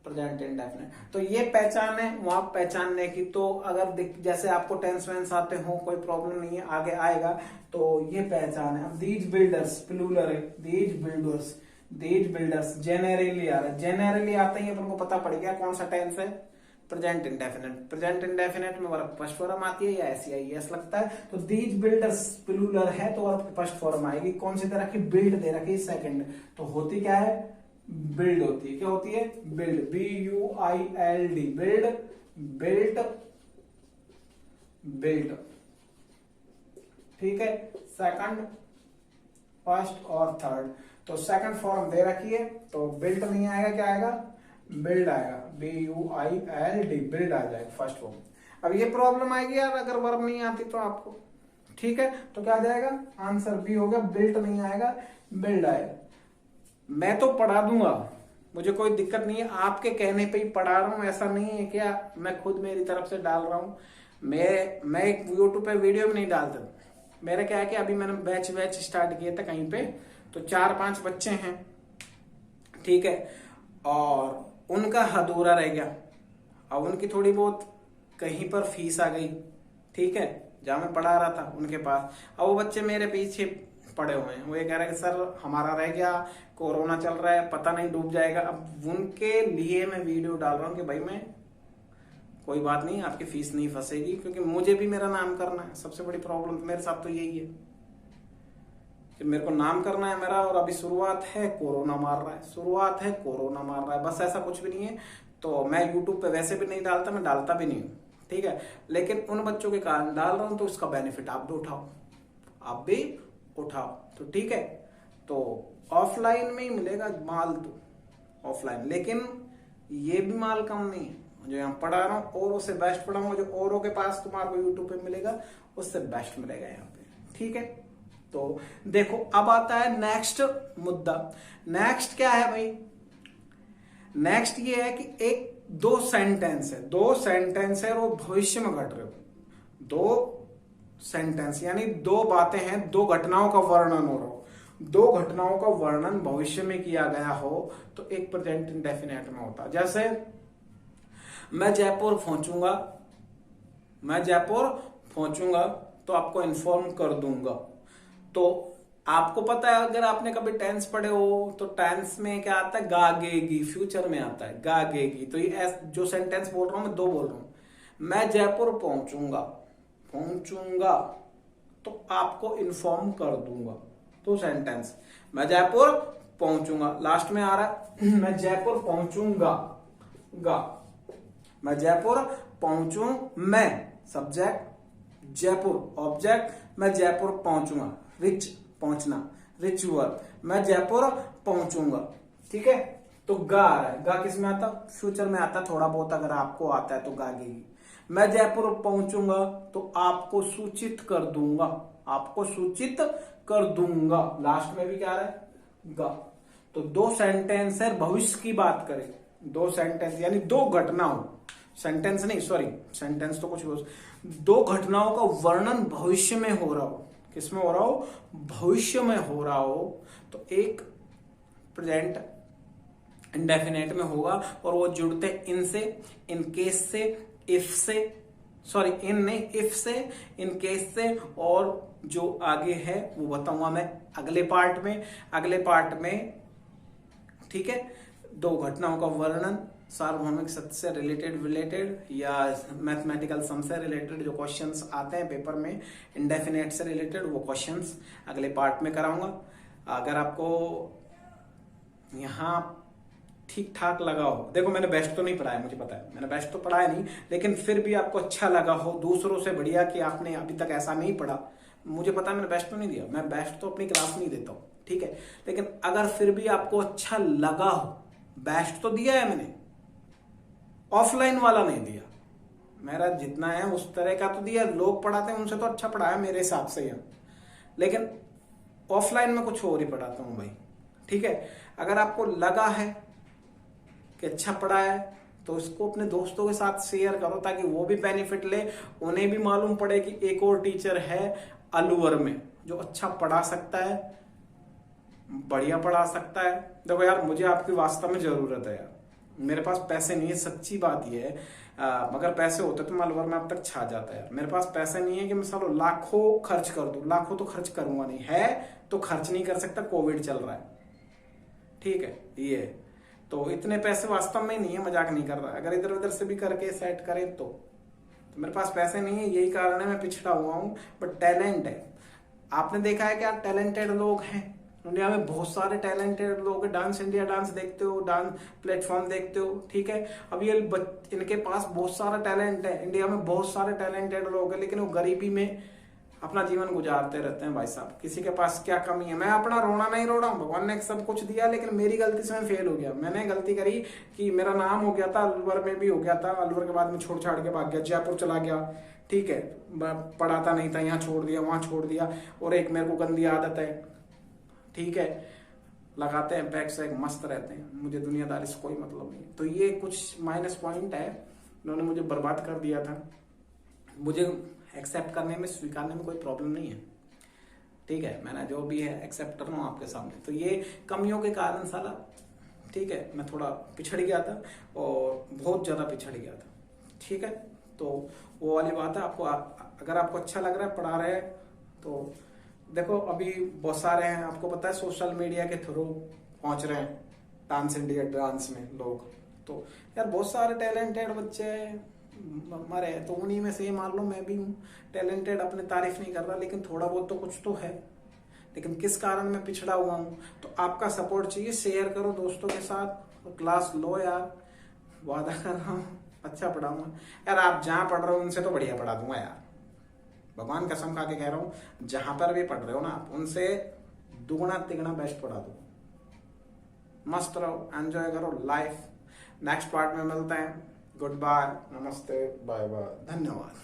प्रेजेंट इंडेफिनिट। तो ये पहचान है वहां पहचानने की। तो अगर जैसे आपको टेंस वेंस आते हो कोई प्रॉब्लम नहीं है, आगे आएगा। तो ये पहचान है। अब दीज बिल्डर्स प्लूरल है, these builders, these builders generally आ रहा है, जेनेरली आते ही अपन को पता पड़ गया कौन सा टेंस है, प्रेजेंट इंडेफिनिट। प्रेजेंट इंडेफिनिट में वर्ब फर्स्ट फॉर्म आती है या ऐसी आई एस लगता है। तो दीज बिल्डर्स प्लूरल है तो वर्ब फर्स्ट फॉर्म आएगी। कौन सी तरह की, बिल्ड दे रखी सेकंड, तो होती क्या है, बिल्ड होती है। क्या होती है, build, BUILD, build, built, built, ठीक है। सेकंड, फर्स्ट और थर्ड, तो सेकंड फॉर्म दे रखी है तो बिल्ट नहीं आएगा, क्या आएगा, बिल्ड आएगा, BUILD, बिल्ड आ जाएगा फर्स्ट फॉर्म। अब ये प्रॉब्लम आएगी यार अगर वर्ब नहीं आती तो आपको, ठीक है। तो क्या आ जाएगा, आंसर बी हो गया, बिल्ट नहीं आएगा, बिल्ड आएगा। मैं तो पढ़ा दूंगा, मुझे कोई दिक्कत नहीं है, आपके कहने पे ही पढ़ा रहा हूं, ऐसा नहीं है क्या मैं खुद मेरी तरफ से डाल रहा हूं। मैं एक यूट्यूब पे वीडियो भी नहीं डालता। मेरा क्या है कि अभी मैंने बैच स्टार्ट किए थे कहीं पे, तो 4-5 बच्चे हैं, ठीक है, और उनका अधूरा रह गया। अब उनकी थोड़ी बहुत कहीं पर फीस आ गई, ठीक है, जहां मैं पढ़ा रहा था उनके पास। अब वो बच्चे मेरे पीछे पड़े हुए हैं, वो ये कह रहे हैं कि सर हमारा रह गया, कोरोना चल रहा है, पता नहीं डूब जाएगा। अब उनके लिए मैं वीडियो डाल रहा हूँ कि भाई मैं, कोई बात नहीं, आपकी फीस नहीं फंसेगी, क्योंकि मुझे भी मेरा नाम करना है। सबसे बड़ी प्रॉब्लम मेरे साथ तो यही है कि मेरे को नाम करना है मेरा, और अभी शुरुआत है, कोरोना मार रहा है, शुरुआत है, कोरोना मार रहा है, बस ऐसा कुछ भी नहीं है। तो मैं यूट्यूब पे वैसे भी नहीं डालता, मैं डालता भी नहीं हूँ, ठीक है, लेकिन उन बच्चों के कारण डाल रहा हूँ, तो उसका बेनिफिट आप भी उठाओ, आप भी उठाओ, तो ठीक है। तो ऑफलाइन में ही मिलेगा माल, तो ऑफलाइन, लेकिन ये भी माल कम नहीं है जो यहाँ पढ़ा रहा हूँ, और उससे बेस्ट पढ़ाऊंगा। जो औरों के पास तुम्हारे यूट्यूब पे मिलेगा उससे बेस्ट मिलेगा यहाँ पे, ठीक है। तो देखो अब आता है नेक्स्ट मुद्दा। नेक्स्ट क्या है भाई, नेक्स्ट ये है कि एक दो सेंटेंस है और वो भविष्य में घट रहे हो, दो सेंटेंस यानी दो बातें हैं, दो घटनाओं का वर्णन हो रहा हो, दो घटनाओं का वर्णन भविष्य में किया गया हो, तो एक प्रेजेंट इंडेफिनिट में होता। जैसे मैं जयपुर पहुंचूंगा तो आपको इन्फॉर्म कर दूंगा। तो आपको पता है, अगर आपने कभी टेंस पढ़े हो तो टेंस में क्या आता है, गागेगी, फ्यूचर में आता है गागेगी। तो ये जो सेंटेंस बोल रहा हूं मैं, दो बोल रहा हूं। मैं जयपुर पहुंचूंगा तो आपको इन्फॉर्म कर दूंगा, तो सेंटेंस। मैं जयपुर पहुंचूंगा, लास्ट में आ रहा है मैं जयपुर पहुंचूंगा, मैं जयपुर पहुंचूं, मैं सब्जेक्ट, जयपुर ऑब्जेक्ट, मैं जयपुर पहुंचूंगा, रिच पहुंचना, रिचुअल, मैं जयपुर पहुंचूंगा, ठीक है। तो गा आ रहा है, गा किस में आता, फ्यूचर में आता, थोड़ा बहुत अगर आपको आता है तो गागेगी। मैं जयपुर पहुंचूंगा तो आपको सूचित कर दूंगा, लास्ट में भी क्या आ रहा है, गा। तो दो सेंटेंस है, भविष्य की बात करें, दो सेंटेंस यानी दो घटनाओं, सेंटेंस नहीं सॉरी, सेंटेंस तो कुछ, दो घटनाओं का वर्णन भविष्य में हो रहा हो। किसमें हो रहा हो, भविष्य में हो रहा हो, तो एक प्रेजेंट इंडेफिनेट में होगा, और वो जुड़ते इन से, इन केस से, इफ से, सॉरी इन नहीं, इफ से, इन केस से, और जो आगे है वो बताऊंगा मैं अगले पार्ट में, ठीक है। दो घटनाओं का वर्णन, सार्वभौमिक सत्य से रिलेटेड या मैथमेटिकल सम से रिलेटेड जो क्वेश्चंस आते हैं पेपर में इंडेफिनेट से रिलेटेड, वो क्वेश्चंस अगले पार्ट में कराऊंगा। अगर आपको यहाँ ठीक ठाक लगा हो, देखो मैंने बेस्ट तो नहीं पढ़ाया, मुझे पता है मैंने बेस्ट तो पढ़ाया नहीं, लेकिन फिर भी आपको अच्छा लगा हो, दूसरों से बढ़िया कि आपने अभी तक ऐसा नहीं पढ़ा, मुझे पता है मैंने बेस्ट तो नहीं दिया, मैं बेस्ट तो अपनी क्लास नहीं देता हूँ, ठीक है। लेकिन अगर फिर भी आपको अच्छा लगा हो, बेस्ट तो दिया है मैंने, ऑफलाइन वाला नहीं दिया, मेरा जितना है उस तरह का तो दिया, लोग पढ़ाते हैं उनसे तो अच्छा पढ़ाया मेरे हिसाब से यहाँ, लेकिन ऑफलाइन में कुछ और ही पढ़ाता हूँ भाई, ठीक है। अगर आपको लगा है कि अच्छा पढ़ा है तो इसको अपने दोस्तों के साथ शेयर करो ताकि वो भी बेनिफिट ले, उन्हें भी मालूम पड़े कि एक और टीचर है अलवर में जो अच्छा पढ़ा सकता है, बढ़िया पढ़ा सकता है। देखो यार, मुझे आपकी वास्तव में जरूरत है यार, मेरे पास पैसे नहीं है, सच्ची बात ये है। मगर पैसे होते तो मैं अलवर में अब तक छा जाता है। मेरे पास पैसे नहीं है कि मैं सालों लाखों खर्च कर दूं, लाखों तो खर्च करूंगा नहीं, है तो खर्च नहीं कर सकता, कोविड चल रहा है, ठीक है ये। तो इतने पैसे वास्तव में नहीं है, मजाक नहीं कर रहा। अगर इधर उधर से भी करके सेट करें तो मेरे पास पैसे नहीं है, यही कारण है मैं पिछड़ा हुआ हूं। बट टैलेंट है, आपने देखा है क्या टैलेंटेड लोग हैं दुनिया में, बहुत सारे टैलेंटेड लोग हैं। डांस इंडिया डांस देखते हो, डांस प्लेटफॉर्म देखते हो, ठीक है। अब ये इनके पास बहुत सारा टैलेंट है, इंडिया में बहुत सारे टैलेंटेड लोग हैं, लेकिन वो गरीबी में अपना जीवन गुजारते रहते हैं। भाई साहब, किसी के पास क्या कमी है? मैं अपना रोना नहीं रो रहा हूँ, भगवान ने सब कुछ दिया, लेकिन मेरी गलती से मैं फेल हो गया। मैंने गलती करी कि मेरा नाम हो गया था, अलवर में भी हो गया था, अलवर के बाद में छोड़ छाड़ के भाग गया, जयपुर चला गया, ठीक है। पढ़ाता नहीं था, यहाँ छोड़ दिया, वहां छोड़ दिया। और एक मेरे को गंदी आदत है, ठीक है, लगाते हैं पैक से मस्त रहते हैं, मुझे दुनियादारी से कोई मतलब नहीं। तो ये कुछ माइनस पॉइंट है, उन्होंने मुझे बर्बाद कर दिया था। मुझे एक्सेप्ट करने में, स्वीकारने में कोई प्रॉब्लम नहीं है, ठीक है। मैंने जो भी है एक्सेप्ट कर रहा हूँ आपके सामने। तो ये कमियों के कारण साला, ठीक है, मैं थोड़ा पिछड़ गया था और बहुत ज्यादा पिछड़ गया था, ठीक है। तो वो वाली बात है। आपको अगर आपको अच्छा लग रहा है, पढ़ा रहे हैं, तो देखो अभी बहुत सारे हैं, आपको पता है सोशल मीडिया के थ्रू पहुंच रहे हैं डांस इंडिया डांस में लोग। तो यार बहुत सारे टैलेंटेड बच्चे मरे, तो उन्हीं में से ये मान लो मैं भी हूँ टैलेंटेड। अपने तारीफ नहीं कर रहा, लेकिन थोड़ा बहुत तो कुछ तो है। लेकिन किस कारण मैं पिछड़ा हुआ हूँ, तो आपका सपोर्ट चाहिए। शेयर करो दोस्तों के साथ, क्लास लो यार, वादा कर रहा हूँ अच्छा पढ़ाऊंगा यार। आप जहाँ पढ़ रहे हो उनसे तो बढ़िया पढ़ा दूंगा यार, भगवान कसम खा के कह रहा हूँ। जहां पर भी पढ़ रहे हो ना आप, उनसे दुगना तिगना बेस्ट पढ़ा दो। मस्त रहो, एंजॉय करो लाइफ। नेक्स्ट पार्ट में मिलते हैं। गुड बाय, नमस्ते, बाय बाय, धन्यवाद।